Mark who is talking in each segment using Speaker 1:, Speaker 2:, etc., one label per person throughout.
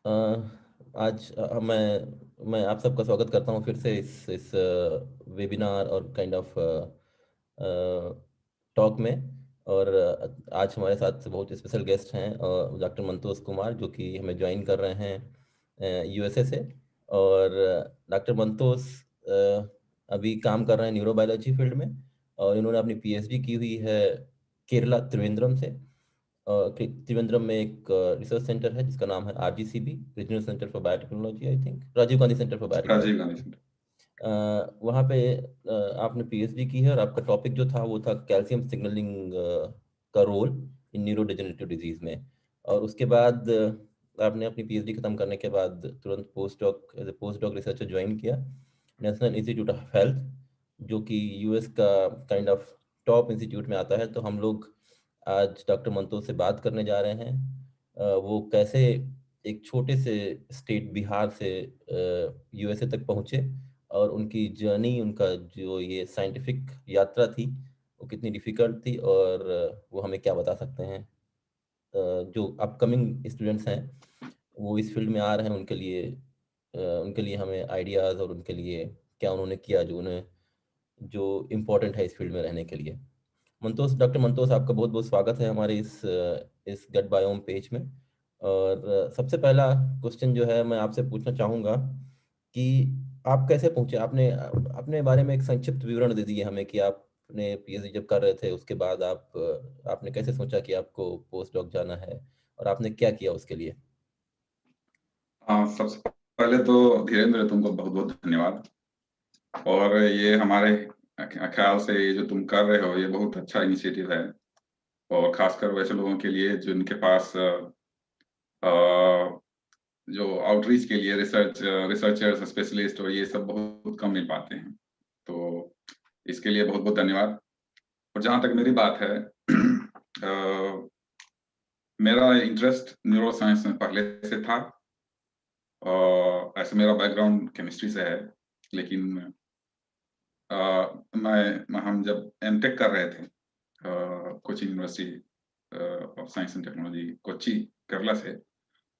Speaker 1: अ, आज मैं आप सबका स्वागत करता हूँ फिर से इस वेबिनार और काइंड ऑफ टॉक में। और आज हमारे साथ बहुत स्पेशल गेस्ट हैं डॉक्टर मंतोष कुमार, जो कि हमें ज्वाइन कर रहे हैं यूएसए से। और डॉक्टर मंतोष अभी काम कर रहे हैं न्यूरोबायोलॉजी फील्ड में, और इन्होंने अपनी पीएचडी की हुई है केरला त्रिवेंद्रम से। त्रिवेंद्रम में एक रिसर्च सेंटर है जिसका नाम है RGCB, regional centre for biotechnology, I think Rajiv Gandhi centre for
Speaker 2: Rajiv
Speaker 1: biotechnology.
Speaker 2: Gandhi centre.
Speaker 1: वहाँ पे आपने पीएचडी की है, और आपका टॉपिक जो था वो था कैल्शियम सिग्नलिंग का रोल इन न्यूरोडेजेनरेटिव डिजीज में। और उसके बाद आपने अपनी पीएचडी खत्म करने के बाद तुरंत पोस्ट डॉक रिसर्चर ज्वाइन किया नेशनल इंस्टीट्यूट ऑफ हेल्थ, जो कि यूएस का काइंड ऑफ टॉप इंस्टीट्यूट में आता है। तो हम लोग आज डॉक्टर मंतोष से बात करने जा रहे हैं। वो कैसे एक छोटे से स्टेट बिहार से यूएसए तक पहुँचे, और उनकी जर्नी, उनका जो ये साइंटिफिक यात्रा थी वो कितनी डिफिकल्ट थी, और वो हमें क्या बता सकते हैं। जो अपकमिंग स्टूडेंट्स हैं वो इस फील्ड में आ रहे हैं, उनके लिए हमें आइडियाज़, और उनके लिए क्या उन्होंने किया जो उन्हें जो इम्पोर्टेंट है इस फील्ड में रहने के लिए। डॉक्टर मंतोष, आपका बहुत बहुत स्वागत है हमारे इस गट बायोम पेज में। और सबसे पहला क्वेश्चन जो है मैं आपसे पूछना चाहूँगा कि आप कैसे पहुँचे। आपने अपने बारे में एक संक्षिप्त विवरण दे दिए हमें कि आपने पीएचडी जब कर रहे थे उसके बाद आपने कैसे सोचा कि आपको पोस्ट डॉक जाना है, और आपने क्या किया उसके लिए।
Speaker 2: सबसे पहले तो धीरेन्द्र, तुमको बहुत बहुत धन्यवाद। और ये हमारे ख्याल से ये जो तुम कर रहे हो ये बहुत अच्छा इनिशिएटिव है, और खासकर वैसे लोगों के लिए जो इनके पास जो आउटरीच के लिए रिसर्चर्स, स्पेशलिस्ट और ये सब बहुत कम मिल पाते हैं। तो इसके लिए बहुत बहुत धन्यवाद। और जहाँ तक मेरी बात है, मेरा इंटरेस्ट न्यूरो साइंस में पहले से था। ऐसे मेरा बैकग्राउंड केमिस्ट्री से है, लेकिन हम जब एमटेक कर रहे थे coaching university of science and technology Kochi Kerala से,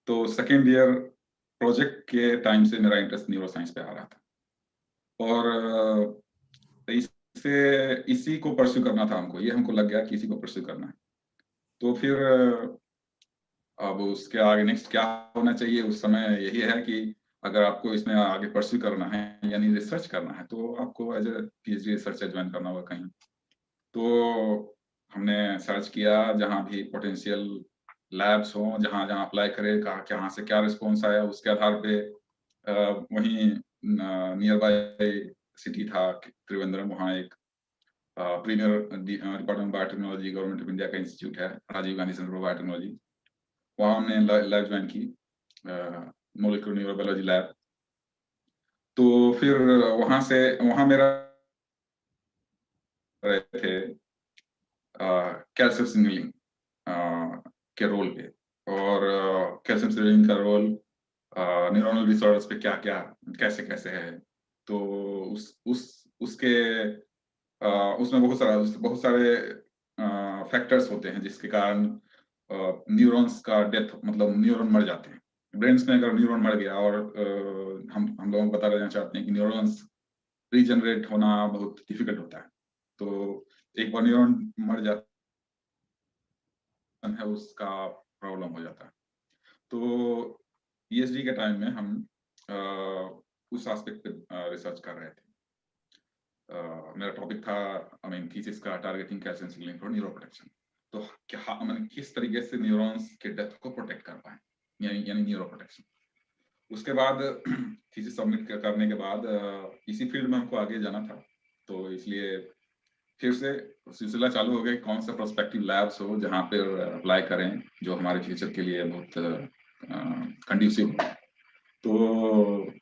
Speaker 2: तो सेकेंड ईयर प्रोजेक्ट के टाइम से मेरा इंटरेस्ट न्यूरो साइंस पे आ रहा था, और इसी को परस्यू करना था हमको। ये हमको लग गया कि इसी को परस्यू करना है। तो फिर अब उसके आगे नेक्स्ट क्या होना चाहिए उस समय यही है कि अगर आपको इसमें आगे परस्यू करना है यानी रिसर्च करना है, तो आपको as a PhD researcher join करना होगा कहीं। तो हमने सर्च किया जहाँ भी पोटेंशियल लैब्स हो, जहाँ जहाँ अप्लाई करे, कहा कहाँ से क्या रिस्पॉन्स आया, उसके आधार पे वहीं नियर बाय सिटी था त्रिवेंद्रम, वहाँ एक premier department biotechnology government of India का इंस्टीट्यूट है, Rajiv Gandhi centre for biotechnology. वहाँ हमने लैब ज्वाइन की, मोलिकुलर न्यूरोबायोलॉजी लैब। तो फिर वहाँ मेरा रहे थे कैल्शियम सिग्नलिंग के रोल पे, और कैल्शियम सिग्नलिंग का रोल न्यूरोनल डिसऑर्डर्स पे क्या क्या कैसे कैसे है। तो उसके उसमें बहुत सारे फैक्टर्स होते हैं जिसके कारण न्यूरॉन्स का डेथ, मतलब न्यूरॉन मर जाते हैं। ब्रेन्स में अगर न्यूरॉन मर गया, और हम लोगों को बता देना चाहते हैं कि न्यूरॉन्स रीजनरेट होना बहुत डिफिकल्ट होता है। तो एक बार न्यूरॉन मर जाता है, उसका प्रॉब्लम हो जाता है। तो पीएचडी के टाइम में हम उस एस्पेक्ट पे रिसर्च कर रहे थे। मेरा टॉपिक था, थीसिस का, targeting calcium signalling for neuro protection. तो क्या किस तरीके से न्यूरॉन्स के डेथ को प्रोटेक्ट कर पाए, यानी न्यूरो प्रोटेक्शन। उसके बाद थीसिस सबमिट करने के बाद इसी फील्ड में हमको आगे जाना था, तो इसलिए फिर से सिलसिला चालू हो गया कि कौन सा प्रोस्पेक्टिव लैब्स हो जहाँ पे अप्लाई करें जो हमारे फ्यूचर के लिए बहुत कंड्यूसिव हो, तो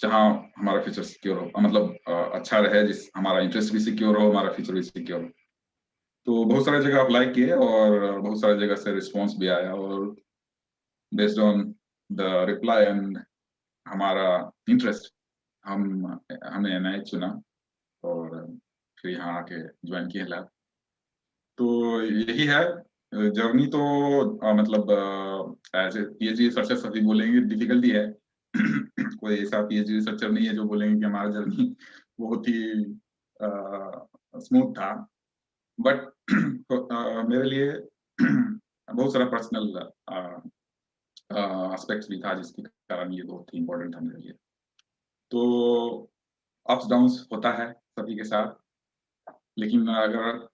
Speaker 2: जहाँ हमारा फ्यूचर सिक्योर हो, मतलब अच्छा रहे, जिस हमारा इंटरेस्ट भी सिक्योर हो, हमारा फ्यूचर भी सिक्योर हो। तो बहुत सारी जगह अप्लाई किए, और बहुत सारी जगह से रिस्पांस भी आया, और based on the reply and हमारा इंटरेस्ट हमने एनआईएच चुना, और फिर यहाँ आके ज्वाइन किया लैब। तो यही है जर्नी तो मतलब एज ए पीएचडी रिसर्चर सभी बोलेंगे डिफिकल्टी है। कोई ऐसा पीएचडी रिसर्चर नहीं है जो बोलेंगे कि हमारा जर्नी बहुत ही स्मूथ था, बट मेरे लिए बहुत सारा पर्सनल एस्पेक्ट्स भी था जिसके कारण ये बहुत ही इम्पोर्टेंट था मेरे लिए। तो अप्स डाउन्स होता है सभी के साथ, लेकिन अगर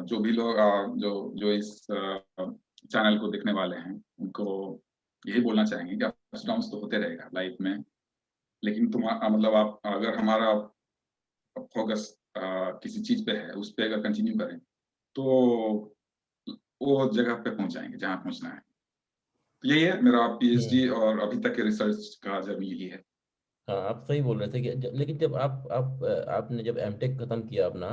Speaker 2: जो भी लोग जो जो इस चैनल को देखने वाले हैं उनको यही बोलना चाहेंगे कि अप्स डाउन्स तो होते रहेगा लाइफ में, लेकिन तुम मतलब आप अगर हमारा फोकस किसी चीज पे है, उस पे अगर कंटिन्यू करें तो वो जगह पे पहुंच जाएंगे जहाँ पहुंचना है। तो यही है मेरा पीएचडी और अभी तक के रिसर्च का जर्नी यही है।
Speaker 1: हाँ, आप सही बोल रहे थे कि लेकिन जब आपने जब एमटेक खत्म किया अपना,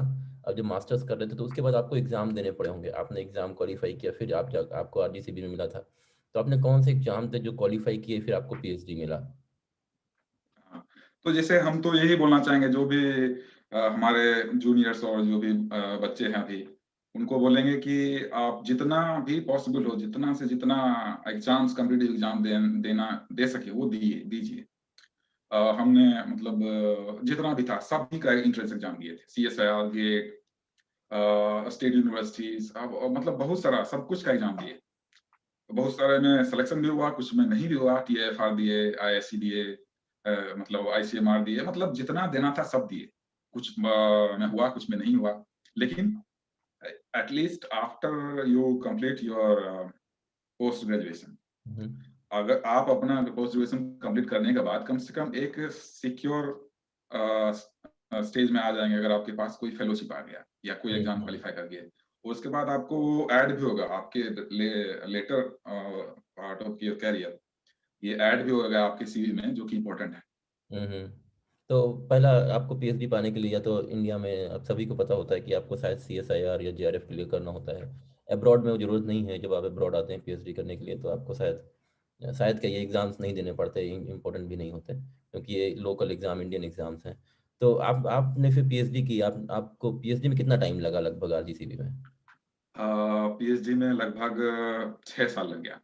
Speaker 1: अब जब मास्टर्स कर रहे थे तो उसके बाद आपको एग्जाम देने पड़े होंगे, आपने एग्जाम क्वालिफाई किया, फिर आपको आरजीसीबी में मिला था। तो आपने कौन से एग्जाम थे जो क्वालिफाई किए फिर आपको पीएचडी मिला?
Speaker 2: हाँ, तो जैसे हम तो यही बोलना चाहेंगे जो भी हमारे जूनियर्स और जो भी बच्चे हैं अभी, उनको बोलेंगे कि आप जितना भी पॉसिबल हो, जितना से जितना एग्जाम्स, कॉम्पिटिटिव एग्जाम दे सके वो दीजिए। हमने मतलब जितना भी था सभी का एंट्रेंस एग्जाम दिए थे, सीएसआईआर, गेट, स्टेट यूनिवर्सिटीज, मतलब बहुत सारा सब कुछ का एग्जाम दिए। बहुत सारे में सिलेक्शन भी हुआ, कुछ में नहीं भी हुआ, टीएफआर दिए, आईएससी दिए, मतलब आईसीएमआर दिए, मतलब जितना देना था सब दिए। कुछ में हुआ, कुछ में नहीं हुआ, लेकिन at least after you complete your post graduation,
Speaker 1: hmm.
Speaker 2: अगर आप अपना पोस्ट ग्रेजुएशन कंप्लीट करने के बाद कम से कम एक सिक्योर स्टेज में आ जाएंगे, अगर आपके पास कोई फेलोशिप आ गया या कोई एग्जाम क्वालिफाई कर गया, उसके बाद आपको ऐड भी होगा आपके later part of your career, ये ऐड भी होगा आपके सीवी में, जो कि इम्पोर्टेंट है।
Speaker 1: हम्म। तो पहला आपको पीएचडी पाने के लिए या तो इंडिया में अब सभी को पता होता है कि आपको शायद सीएसआईआर या जेआरएफ के लिए करना होता है। अब्रॉड में वो जरूरत नहीं है, जब आप अब्रॉड आते हैं पीएचडी करने के लिए तो आपको शायद क्या ये एग्ज़ाम्स नहीं देने पड़ते, इम्पोर्टेंट भी नहीं होते क्योंकि ये लोकल एग्ज़ाम इंडियन एग्ज़ाम्स हैं। तो आपने फिर पीएचडी की, आपको पीएचडी में कितना टाइम लगा लगभग आरजीसीबी में?
Speaker 2: पीएचडी में लगभग 6 साल लग गया,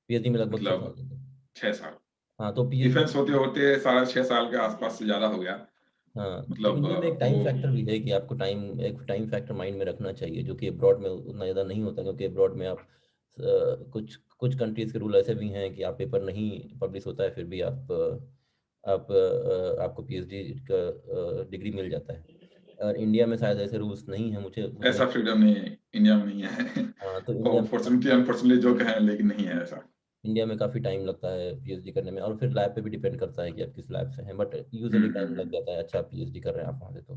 Speaker 1: पीएचडी में लगभग 6 साल
Speaker 2: मतलब
Speaker 1: लगे।
Speaker 2: 6 साल।
Speaker 1: हाँ, तो पीएचडी
Speaker 2: डिफेंस होते होते 6.5 साल के आसपास से ज्यादा हो गया।
Speaker 1: हाँ, तो
Speaker 2: मतलब
Speaker 1: इंडिया में एक टाइम
Speaker 2: वो
Speaker 1: फैक्टर भी है कि आपको एक टाइम फैक्टर माइंड में रखना चाहिए, जो कि अब्रॉड में उतना ज़्यादा नहीं होता, क्योंकि अब्रॉड में आप कुछ कुछ कंट्रीज़ के रूल ऐसे भी हैं कि आप पेपर नहीं पब्लिश होता है फिर भी आपको पीएचडी का डिग्री मिल जाता है। और इंडिया में शायद ऐसे रूल्स नहीं हैं, मुझे मुझे नहीं।
Speaker 2: ऐसा फ्रीडम नहीं है, इंडिया में नहीं है।
Speaker 1: हाँ, तो इंडिया में
Speaker 2: फॉर्चुनेटली अनफॉर्चुनेटली जो कहें, लेकिन नहीं है ऐसा।
Speaker 1: काफ़ी टाइम लगता है पीएचडी करने में, और फिर लैब पे भी डिपेंड करता है कि आप किस लैब से हैं, बट यूजुअली टाइम लग
Speaker 2: हम्म।
Speaker 1: जाता है। अच्छा, पीएचडी कर रहे हैं आप वहाँ से तो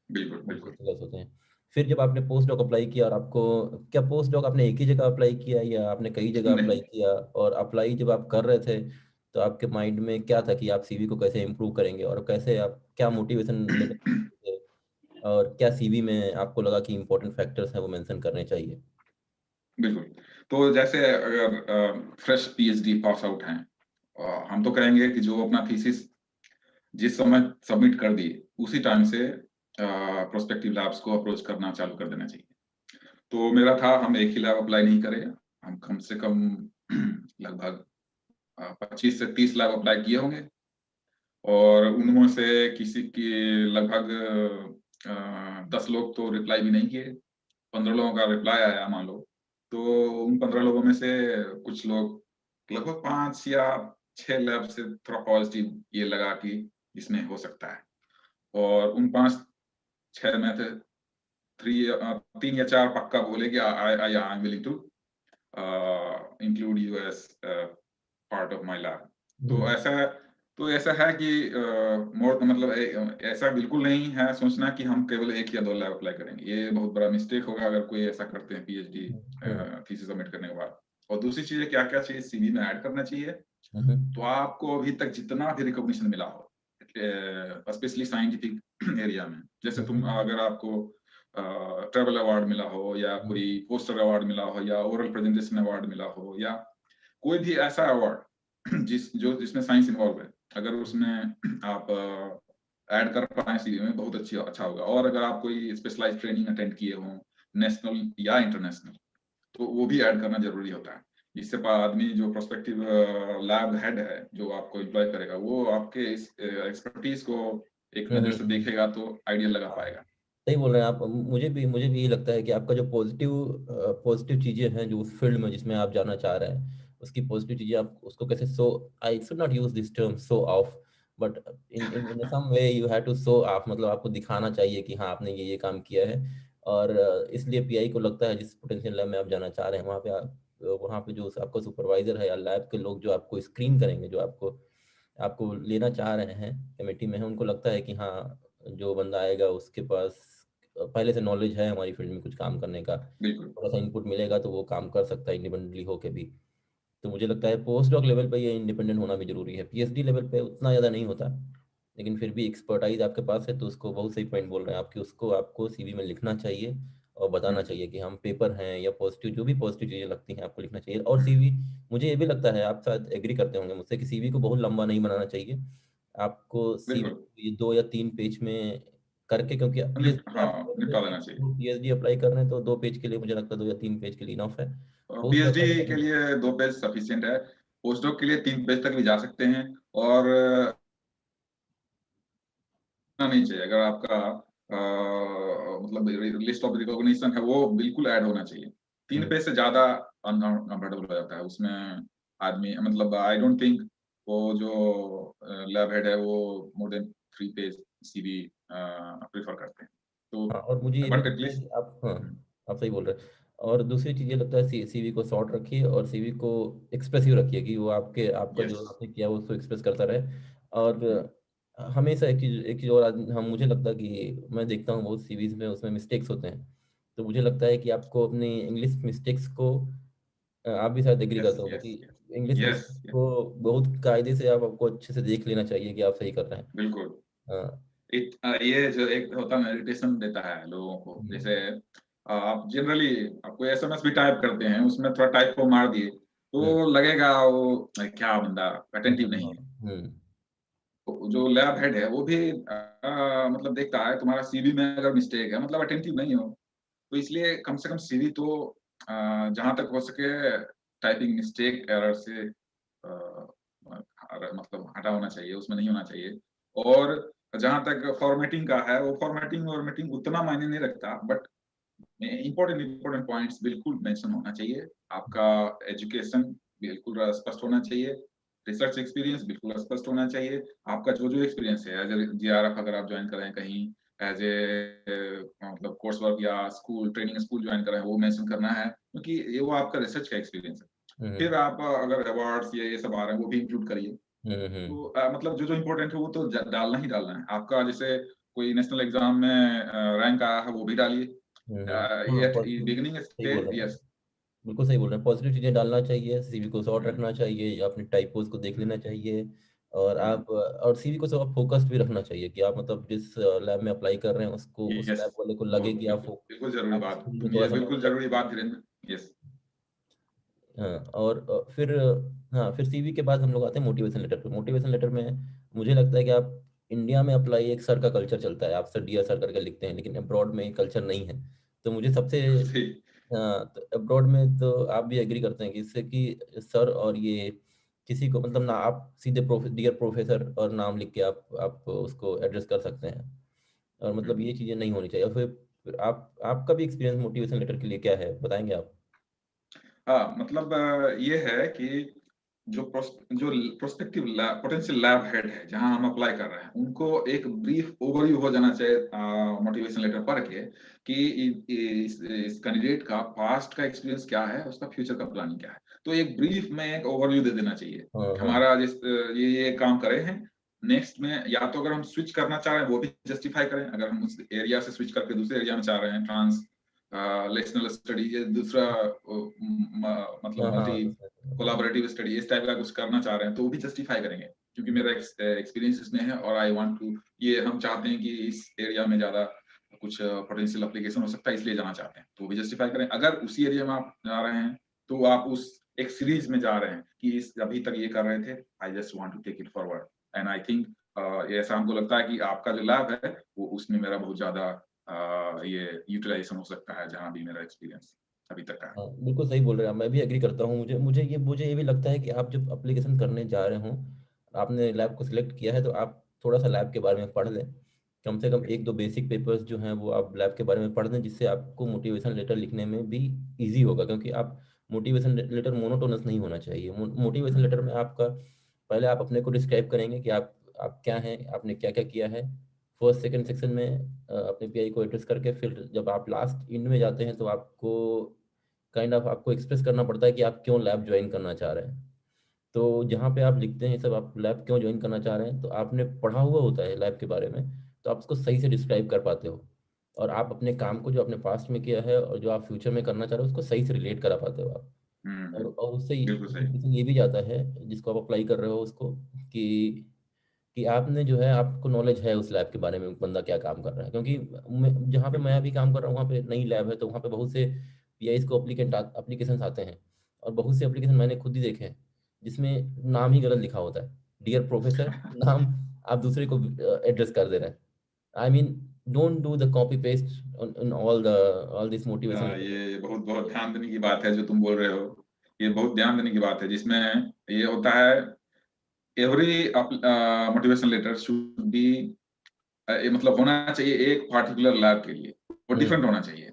Speaker 2: बिल्कुल
Speaker 1: बहुत
Speaker 2: बिल्कुल।
Speaker 1: सिलेबस होते हैं। फिर जब आपने पोस्ट डॉक अप्लाई किया, और आपको क्या पोस्ट डॉक आपने एक ही जगह अप्लाई किया या आपने कई जगह अप्लाई
Speaker 2: नहीं,
Speaker 1: किया? और अप्लाई जब आप कर रहे थे तो आपके माइंड में क्या था कि आप सीवी को कैसे इम्प्रूव करेंगे, और कैसे आप क्या मोटिवेशन लेकर थे, और क्या सीवी में आपको लगा कि इंपॉर्टेंट फैक्टर्स हैं वो मेंशन करने चाहिए?
Speaker 2: बिल्कुल। तो जैसे अगर फ्रेश पीएचडी पास आउट हैं, हम तो कहेंगे कि जो अपना थीसिस जिस समय सबमिट कर दिए उसी टाइम से प्रोस्पेक्टिव लैब्स को अप्रोच करना चालू कर देना चाहिए। तो मेरा था, हम एक ही लैब अप्लाई नहीं करें, हम कम से कम लगभग 25 से 30 लैब अप्लाई किए होंगे, और उनमें से किसी की लगभग 10 लोग तो रिप्लाई भी नहीं किए, 15 लोगों का रिप्लाई आया मान लो। तो उन 15 लोगों में से कुछ लोग, लगभग 5 या 6 लैब से थोड़ा पॉजिटिव ये लगा कि इसमें हो सकता है, और उन 5-6 में थे 3 या 4 पक्का बोले कि I am willing to include you as part of my lab. तो
Speaker 1: हम्म।
Speaker 2: ऐसा है कि मोर मतलब ऐसा बिल्कुल नहीं है सोचना कि हम केवल 1 या 2 लैब अप्लाई करेंगे, ये बहुत बड़ा मिस्टेक होगा अगर कोई ऐसा करते हैं पीएचडी
Speaker 1: हम्म।
Speaker 2: थीसिस सबमिट करने के बाद। और दूसरी चीज क्या क्या चाहिए सीवी में ऐड करना चाहिए,
Speaker 1: हम्म।
Speaker 2: तो आपको अभी तक जितना भी रिकॉग्निशन मिला हो, स्पेशली साइंटिफिक एरिया में, जैसे तुम
Speaker 1: हम्म।
Speaker 2: अगर आपको ट्रेवल अवार्ड मिला हो, या
Speaker 1: हम्म।
Speaker 2: कोई पोस्टर अवार्ड मिला हो, या ओरल प्रेजेंटेशन अवार्ड मिला हो, या कोई भी ऐसा अवार्ड जिसमें साइंस इन्वॉल्व है, अगर उसमें आप ऐड कर पाए सीवी में, बहुत अच्छा होगा। और अगर आप कोई स्पेशलाइज ट्रेनिंग अटेंड किए हो, नेशनल या इंटरनेशनल, तो वो भी ऐड करना जरूरी होता है। इससे आदमी जो प्रोस्पेक्टिव लैब हेड है जो आपको एम्प्लॉय करेगा, वो आपके इस एक्सपर्टीज को एक नजर से
Speaker 1: हम्म।
Speaker 2: देखेगा तो आइडिया लगा पाएगा।
Speaker 1: सही बोल रहे हैं आप। मुझे भी यही लगता है कि आपका जो पॉजिटिव चीजें हैं जो उस फील्ड में जिसमें आप जाना चाह रहे हैं, उसकी पॉजिटिव चीजें आप उसको कैसे so, I should not use this term show off, but in in some way you have to show off, मतलब आपको दिखाना चाहिए कि हाँ आपने ये काम किया है। और इसलिए पीआई को लगता है जिस पोटेंशियल लैब में आप जाना चाह रहे हैं वहाँ पे जो आपका सुपरवाइजर है या लैब के लोग जो आपको स्क्रीन करेंगे, जो आपको आपको लेना चाह रहे हैं कमेटी में है, उनको लगता है कि हाँ जो बंदा आएगा उसके पास पहले से नॉलेज है हमारी फील्ड में कुछ काम करने का,
Speaker 2: बिल्कुल
Speaker 1: थोड़ा सा इनपुट मिलेगा तो वो काम कर सकता है इंडिपेंडेंटली होके भी। तो मुझे लगता है पोस्ट डॉक लेवल पे ये इंडिपेंडेंट होना भी जरूरी है। पीएचडी लेवल पे उतना ज़्यादा नहीं होता, लेकिन फिर भी एक्सपर्टाइज आपके पास है तो उसको बहुत सही पॉइंट बोल रहे हैं आपकी, उसको आपको सीवी में लिखना चाहिए और बताना
Speaker 2: हम्म,
Speaker 1: चाहिए कि हम पेपर हैं या पॉजिटिव जो भी पॉजिटिव चीज़ें लगती हैं आपको लिखना चाहिए। और सीवी, मुझे ये भी लगता है आप शायद एग्री करते होंगे मुझसे कि सीवी को बहुत लंबा नहीं बनाना चाहिए आपको। सीवी
Speaker 2: बिल्कुल
Speaker 1: ये 2 या 3 पेज में करके, क्योंकि पीएचडी
Speaker 2: हाँ
Speaker 1: आप कर रहे
Speaker 2: निपटा
Speaker 1: हैं
Speaker 2: देना चाहिए।
Speaker 1: तो पीएचडी अप्लाई कर रहे हैं तो 2 पेज के लिए मुझे लगता है 2 या 3 पेज के लिए इनफ है। पोस्ट डॉक
Speaker 2: पीएचडी के
Speaker 1: का
Speaker 2: लिए 2 पेज सफिशिएंट है, पोस्ट डॉक के लिए 3 पेज तक भी जा सकते हैं। और नहीं चाहिए अगर आपका मतलब लिस्ट ऑफ रिकॉग्निशन है वो बिल्कुल ऐड होना चाहिए। तीन
Speaker 1: हम्म।
Speaker 2: पेज से ज्यादा अनकंफर्टेबल हो जाता है उसमें आदमी, मतलब आई डोंट थिंक वो जो लैब हेड है वो more than 3 page CV prefer करते हैं। तो
Speaker 1: हाँ, और मुझे ये भी
Speaker 2: बट
Speaker 1: लगता है
Speaker 2: एटलीस्ट
Speaker 1: कि आप, हाँ आप सही बोल रहे हैं। और दूसरी चीज़ ये लगता है सीवी को शॉर्ट रखिए और सीवी को एक्सप्रेसिव रखिए कि वो आपका
Speaker 2: यस।
Speaker 1: जो आपने किया वो उसको एक्सप्रेस करता रहे। और हमेशा एक चीज़ और हम मुझे लगता है कि मैं देखता हूँ बहुत सीवीज में उसमें मिस्टेक्स होते हैं, तो मुझे लगता है कि आपको अपनी इंग्लिश मिस्टेक्स को, आप भी शायद एग्री
Speaker 2: यस
Speaker 1: करते होंगे
Speaker 2: यस
Speaker 1: कि
Speaker 2: यस
Speaker 1: इंग्लिश
Speaker 2: यस
Speaker 1: मिस्टेक्स को बहुत कायदे से आपको अच्छे से देख लेना चाहिए कि आप सही कर रहे हैं।
Speaker 2: बिल्कुल।
Speaker 1: हाँ।
Speaker 2: ये जो एक होता है इरिटेशन देता है लोगों को,
Speaker 1: हम्म।
Speaker 2: जैसे आप जनरली आपको एसएमएस भी टाइप करते हैं, उसमें थोड़ा टाइप को मार दिए
Speaker 1: हम्म।
Speaker 2: तो लगेगा वो क्या बंदा अटेंटिव नहीं
Speaker 1: हाँ।
Speaker 2: है।
Speaker 1: हम्म।
Speaker 2: तो जो लैब हेड है वो भी मतलब देखता है तुम्हारा सीवी में अगर मिस्टेक है, मतलब अटेंटिव नहीं हो। तो इसलिए कम से कम सीवी तो जहां तक हो सके टाइपिंग मिस्टेक एरर से मतलब हटा होना चाहिए, उसमें नहीं होना चाहिए। और जहां तक फॉर्मेटिंग का है, वो फॉर्मेटिंग उतना मायने नहीं रखता, बट इंपॉर्टेंट पॉइंट्स बिल्कुल मेंशन होना चाहिए। आपका एजुकेशन बिल्कुल स्पष्ट होना चाहिए, रिसर्च एक्सपीरियंस बिल्कुल स्पष्ट होना चाहिए। आपका जो जो एक्सपीरियंस है एज ए जीआरएफ अगर आप ज्वाइन कर रहे हैं कहीं, एज ए मतलब कोर्स वर्क या स्कूल ट्रेनिंग स्कूल ज्वाइन कर रहे हैं, वो मेंशन करना है क्योंकि ये वो आपका रिसर्च का एक्सपीरियंस है।
Speaker 1: हम्म।
Speaker 2: फिर आप अगर अवार्ड्स ये सब आ रहे हैं वो भी इंक्लूड करिए।
Speaker 1: हम्म।
Speaker 2: तो मतलब जो जो इम्पोर्टेंट है वो तो डालना ही डालना है आपका। जैसे कोई नेशनल एग्जाम में रैंक आया है वो भी डालिए।
Speaker 1: हाँ,
Speaker 2: ये
Speaker 1: पॉजिटिव,
Speaker 2: बिगिनिंग
Speaker 1: सही बोल
Speaker 2: स्टेज।
Speaker 1: रहे हैं आप।
Speaker 2: यस।
Speaker 1: बिल्कुल सही बोल रहे हैं, पॉजिटिव चीज़ें डालना चाहिए, सीवी को शॉर्ट
Speaker 2: हम्म,
Speaker 1: रखना चाहिए या अपने टाइपोज को देख लेना चाहिए। और
Speaker 2: हम्म,
Speaker 1: आप और सीवी को सब फोकस्ड भी रखना चाहिए कि आप मतलब जिस लैब में अप्लाई कर रहे हैं उसको उस
Speaker 2: यस।
Speaker 1: लैब वाले को
Speaker 2: वो
Speaker 1: लगे कि
Speaker 2: बिल्कुल बिल्कुल जरूरी
Speaker 1: आप उस
Speaker 2: बात,
Speaker 1: फील्ड में
Speaker 2: तुम
Speaker 1: थोड़ा
Speaker 2: ये
Speaker 1: सा
Speaker 2: बिल्कुल
Speaker 1: नॉलेज
Speaker 2: जरूरी
Speaker 1: रखते हैं।
Speaker 2: बात धीरेन्द्र। यस।
Speaker 1: हाँ, और फिर, हाँ फिर सीवी के बाद हम लोग आते हैं मोटिवेशन लेटर पे। मोटिवेशन लेटर में मुझे लगता है कि आप इंडिया में अप्लाई, एक सर का कल्चर चलता है, आप सर डियर सर करके लिखते हैं, लेकिन अब्रॉड में ये कल्चर नहीं है। तो मुझे सबसे,
Speaker 2: सही।
Speaker 1: हाँ तो अब्रॉड में तो आप भी एग्री करते हैं कि इससे कि सर और ये किसी को मतलब ना, आप सीधे डियर प्रोफेसर और नाम लिख के आप उसको एड्रेस कर सकते हैं। और मतलब
Speaker 2: हम्म।
Speaker 1: ये चीज़ें नहीं होनी चाहिए। और फिर आप आपका भी एक्सपीरियंस मोटिवेशन लेटर के लिए क्या है, बताएंगे आप?
Speaker 2: हाँ मतलब ये है कि जो प्रोस्पेक्टिव पोटेंशियल लैब हेड है जहां हम अप्लाई कर रहे हैं, उनको एक ब्रीफ ओवरव्यू हो जाना चाहिए मोटिवेशन लेटर पढ़ के कि इस कैंडिडेट का पास्ट का एक्सपीरियंस क्या है, उसका फ्यूचर का प्लानिंग क्या है। तो एक ब्रीफ में एक ओवरव्यू दे देना चाहिए
Speaker 1: हाँ। हाँ।
Speaker 2: हमारा जिस ये काम करे हैं। नेक्स्ट में या तो अगर हम स्विच करना चाह रहे हैं वो भी जस्टिफाई करें, अगर हम उस एरिया से स्विच करके दूसरे एरिया में चाह रहे हैं, ट्रांस लेक्शनल स्टडी ये दूसरा मतलब
Speaker 1: हाँ। हाँ।
Speaker 2: मल्टी कोलाबोरेटिव स्टडी इस टाइप का कुछ करना चाह रहे हैं तो वो भी जस्टिफाई करेंगे क्योंकि मेरा एक्सपीरियंस इसमें है और आई वांट टू, ये हम चाहते हैं कि इस एरिया में ज्यादा कुछ पोटेंशियल एप्लीकेशन हो सकता है इसलिए जाना चाहते हैं, तो वो भी जस्टिफाई करें। अगर उसी एरिया में आप जा रहे हैं तो आप उस एक सीरीज में जा रहे हैं कि इस अभी तक ये कर रहे थे, I just want to take it forward. And I think ऐसा हमको लगता है कि आपका जो लैब है वो उसमें मेरा बहुत ज्यादा ये यूटिलाइजेशन हो सकता है जहां भी मेरा एक्सपीरियंस अभी तक का है।
Speaker 1: हाँ, बिल्कुल सही बोल रहे हैं आप, मैं भी एग्री करता हूँ। मुझे ये भी लगता है कि आप जब एप्लीकेशन करने जा रहे हो, आपने लैब को सिलेक्ट किया है, तो आप थोड़ा सा लैब के बारे में पढ़ लें। कम से कम एक दो बेसिक पेपर्स जो हैं वो आप लैब के बारे में पढ़ लें, जिससे आपको मोटिवेशन लेटर लिखने में भी इजी होगा। क्योंकि आप मोटिवेशन लेटर मोनोटोनस नहीं होना चाहिए। मोटिवेशन लेटर में आपका पहले आप अपने को डिस्क्राइब करेंगे कि आप क्या हैं, आपने क्या क्या किया है। फर्स्ट सेकंड सेक्शन में अपने पीआई को एड्रेस करके, फिर जब आप लास्ट इंड में जाते हैं तो आपको आपको एक्सप्रेस करना पड़ता है कि आप क्यों लैब ज्वाइन करना चाह रहे हैं। तो जहाँ पे आप लिखते हैं सब, आप लैब क्यों ज्वाइन करना चाह रहे हैं, तो आपने पढ़ा हुआ होता है लैब के बारे में, तो आप उसको सही से डिस्क्राइब कर पाते हो। और आप अपने काम को जो आपने पास्ट में किया है और जो आप फ्यूचर में करना चाह रहे हो, उसको सही से रिलेट करा पाते हो आप। और उससे
Speaker 2: बिल्कुल सही।
Speaker 1: ये भी जाता है, जिसको आप अप्लाई कर रहे हो उसको, कि कि आपने जो है, आपको नॉलेज है उस लैब के बारे में, बंदा क्या काम कर रहा है। क्योंकि जहाँ पे मैं अभी काम कर रहा हूँ, वहाँ पे नई लैब है, तो वहाँ पे बहुत से पीआईज को एप्लीकेशन आते हैं। और बहुत से एप्लीकेशन मैंने खुद ही देखे हैं जिसमें नाम ही गलत लिखा होता है, डियर प्रोफेसर नाम आप दूसरे को एड्रेस कर दे रहे हैं। I mean, don't do the copy paste on all this motivation.
Speaker 2: ये बहुत बहुत ध्यान देने की बात है जो तुम बोल रहे हो। ये बहुत ध्यान देने की बात है, जिसमें ये होता है every motivation letter should be, मतलब होना चाहिए एक पार्टिकुलर लैब के लिए, वो डिफरेंट होना चाहिए।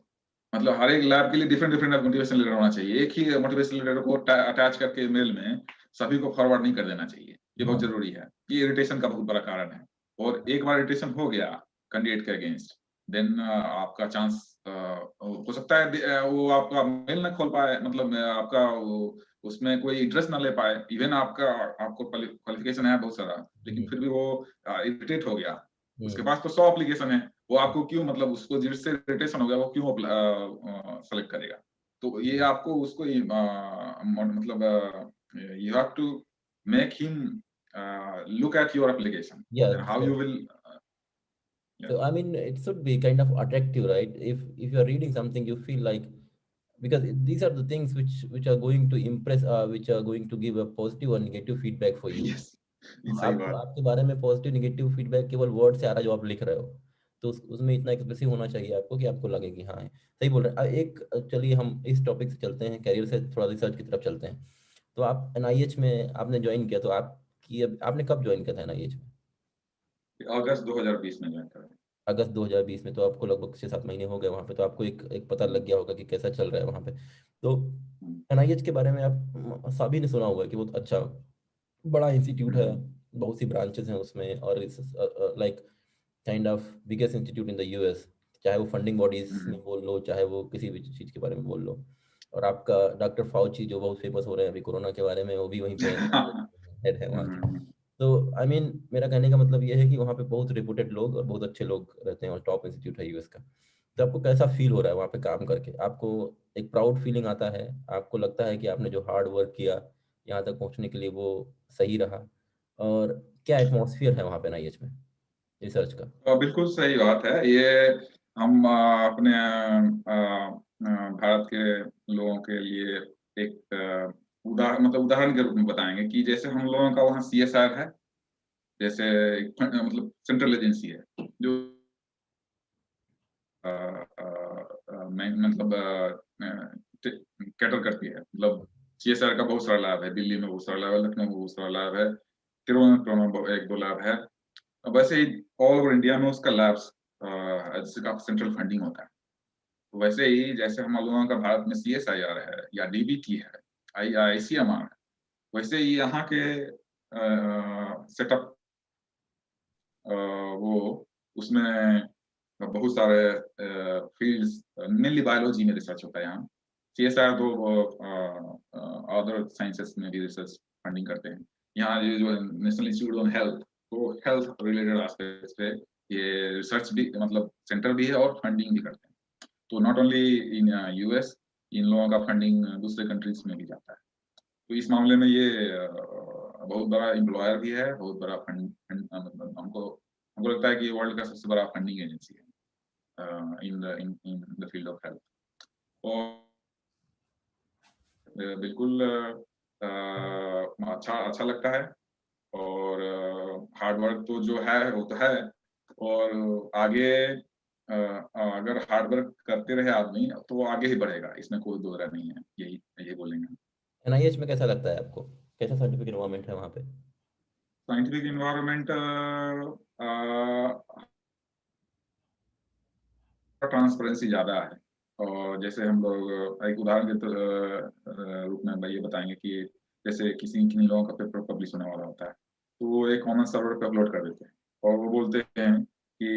Speaker 2: मतलब हर एक लैब के लिए डिफरेंट डिफरेंट मोटिवेशन लेटर होना चाहिए। एक ही मोटिवेशन लेटर को अटैच करके मेल में सभी को फॉरवर्ड नहीं कर देना चाहिए। ये बहुत
Speaker 1: हाँ।
Speaker 2: जरूरी है। ये इरिटेशन का बहुत बड़ा कारण है। और एक बार इरिटेशन हो गया कैंडिडेट के अगेंस्ट, देन आपका चांस हो सकता है वो आपका मेल ना खोल पाए, मतलब आपका उसमें कोई इंटरेस्ट ना ले पाए। इवन आपको क्वालिफिकेशन है बहुत सारा, लेकिन
Speaker 1: हम्म।
Speaker 2: फिर भी वो इरिटेट हो गया। उसके
Speaker 1: हम्म।
Speaker 2: पास तो 100 एप्लीकेशन है, वो आपको क्यों, मतलब उसको जिससे इरिटेशन हो गया वो क्यों सेलेक्ट करेगा। तो ये आपको उसको मतलब you have to make him look at your application, then
Speaker 1: Yes,
Speaker 2: how you
Speaker 1: yes.
Speaker 2: will yeah.
Speaker 1: So I mean, it should be kind of attractive, right? If you are reading something, you feel like, because these are the things which are going to impress, which are going to give a positive or negative feedback for you.
Speaker 2: Yes, ये
Speaker 1: अब
Speaker 2: सही
Speaker 1: आपको
Speaker 2: बात।
Speaker 1: आपके बारे में positive negative feedback केवल word से आ रहा है जो आप लिख रहे हो, तो उसमें इतना एक्सप्रेसिव होना चाहिए आपको कि आपको लगे कि हाँ, सही बोल रहे हैं। चलिए हम इस टॉपिक से चलते हैं, कैरियर से थोड़ा रिसर्च की तरफ चलते हैं। तो आप एनआईएच में आपने ज्वाइन किया, तो आपने कब ज्वाइन किया था एनआईएच में?
Speaker 2: अगस्त 2020 में ज्वाइन करा।
Speaker 1: अगस्त 2020 में, तो आपको लगभग 6-7 महीने हो गए वहाँ पे, तो आपको एक एक पता लग गया होगा कि कैसा चल रहा है वहाँ पे। तो
Speaker 2: हम्म,
Speaker 1: एनआईएच के बारे में आप सभी ने सुना होगा कि बहुत अच्छा बड़ा इंस्टीट्यूट है,
Speaker 2: हम्म,
Speaker 1: बहुत सी ब्रांचेस हैं उसमें, और like kind of biggest institute in the US. चाहे वो फंडिंग बॉडीज
Speaker 2: हम्म,
Speaker 1: में बोल लो, चाहे वो किसी भी चीज़ के बारे में बोल लो। और आपका डॉक्टर फाउची जो बहुत फेमस हो रहे हैं अभी कोरोना के बारे में, वो भी वहीं पे हेड है वहाँ के।
Speaker 2: हम्म,
Speaker 1: तो आई मीन, मेरा कहने का मतलब ये है कि वहाँ पे बहुत रिपूटेड लोग और बहुत अच्छे लोग रहते हैं, और टॉप इंस्टीट्यूट है यूएस का। तो आपको कैसा फील हो रहा है वहाँ पे काम करके? आपको एक प्राउड फीलिंग आता है? आपको लगता है कि आपने जो हार्ड वर्क किया यहाँ तक पहुँचने के लिए वो सही रहा? और क्या एटमॉस्फेयर है वहाँ पे एनआईएच में रिसर्च का?
Speaker 2: बिल्कुल सही बात है ये। हम अपने भारत के लोगों के लिए एक मतलब उदाहरण के रूप में बताएंगे कि जैसे हम लोगों का वहाँ सीएसआर है, जैसे मतलब सेंट्रल एजेंसी है जो मतलब कैटर करती है। मतलब सीएसआर का बहुत सारा लैब है, दिल्ली में बहुत सारा लैब है, लखनऊ में बहुत सारा लैब है, तिरुवनंतपुरम में एक दो लैब है। वैसे ही ऑल ओवर इंडिया में उसका लैब्स जिसका सेंट्रल फंडिंग होता है। तो वैसे ही जैसे हम लोगों का भारत में सीएसआईआर है या डीबीटी है, आईसीएमआर है, वैसे ही यहाँ के सेटअप वो उसमें बहुत सारे फील्ड्स, मेनली बायोलॉजी में रिसर्च होता है यहाँ। सीएसआर तो अदर साइंसेस में भी रिसर्च फंडिंग करते हैं। यहाँ ये जो नेशनल इंस्टीट्यूट ऑन हेल्थ, तो हेल्थ रिलेटेड एस्पेक्ट्स पे ये रिसर्च भी, मतलब सेंटर भी है और फंडिंग भी करते हैं। तो नॉट ओनली इन यूएस, इन लोगों का फंडिंग दूसरे कंट्रीज में भी जाता है। तो इस मामले में ये बहुत बड़ा एम्प्लॉयर भी है, बहुत बड़ा मतलब हमको हमको लगता है कि वर्ल्ड का सबसे बड़ा फंडिंग एजेंसी है in the field of health। और बिल्कुल अच्छा अच्छा लगता है। और हार्ड वर्क तो जो है वो तो है। और आगे अगर हार्ड वर्क करते रहे आदमी तो वो आगे ही बढ़ेगा, इसमें कोई दो राय नहीं है, यही बोलेंगे।
Speaker 1: एनआईएच में कैसा लगता है आपको, कैसा साइंटिफिक एनवायरनमेंट है वहाँ पे?
Speaker 2: साइंटिफिक इन्वायरमेंट ट्रांसपेरेंसी ज्यादा है। और जैसे हम लोग एक उदाहरण के रूप में ये बताएंगे कि जैसे किन लोगों का पेपर पब्लिश होने वाला होता है, तो वो एक कॉमन सर्वर पे अपलोड कर देते हैं और वो बोलते हैं कि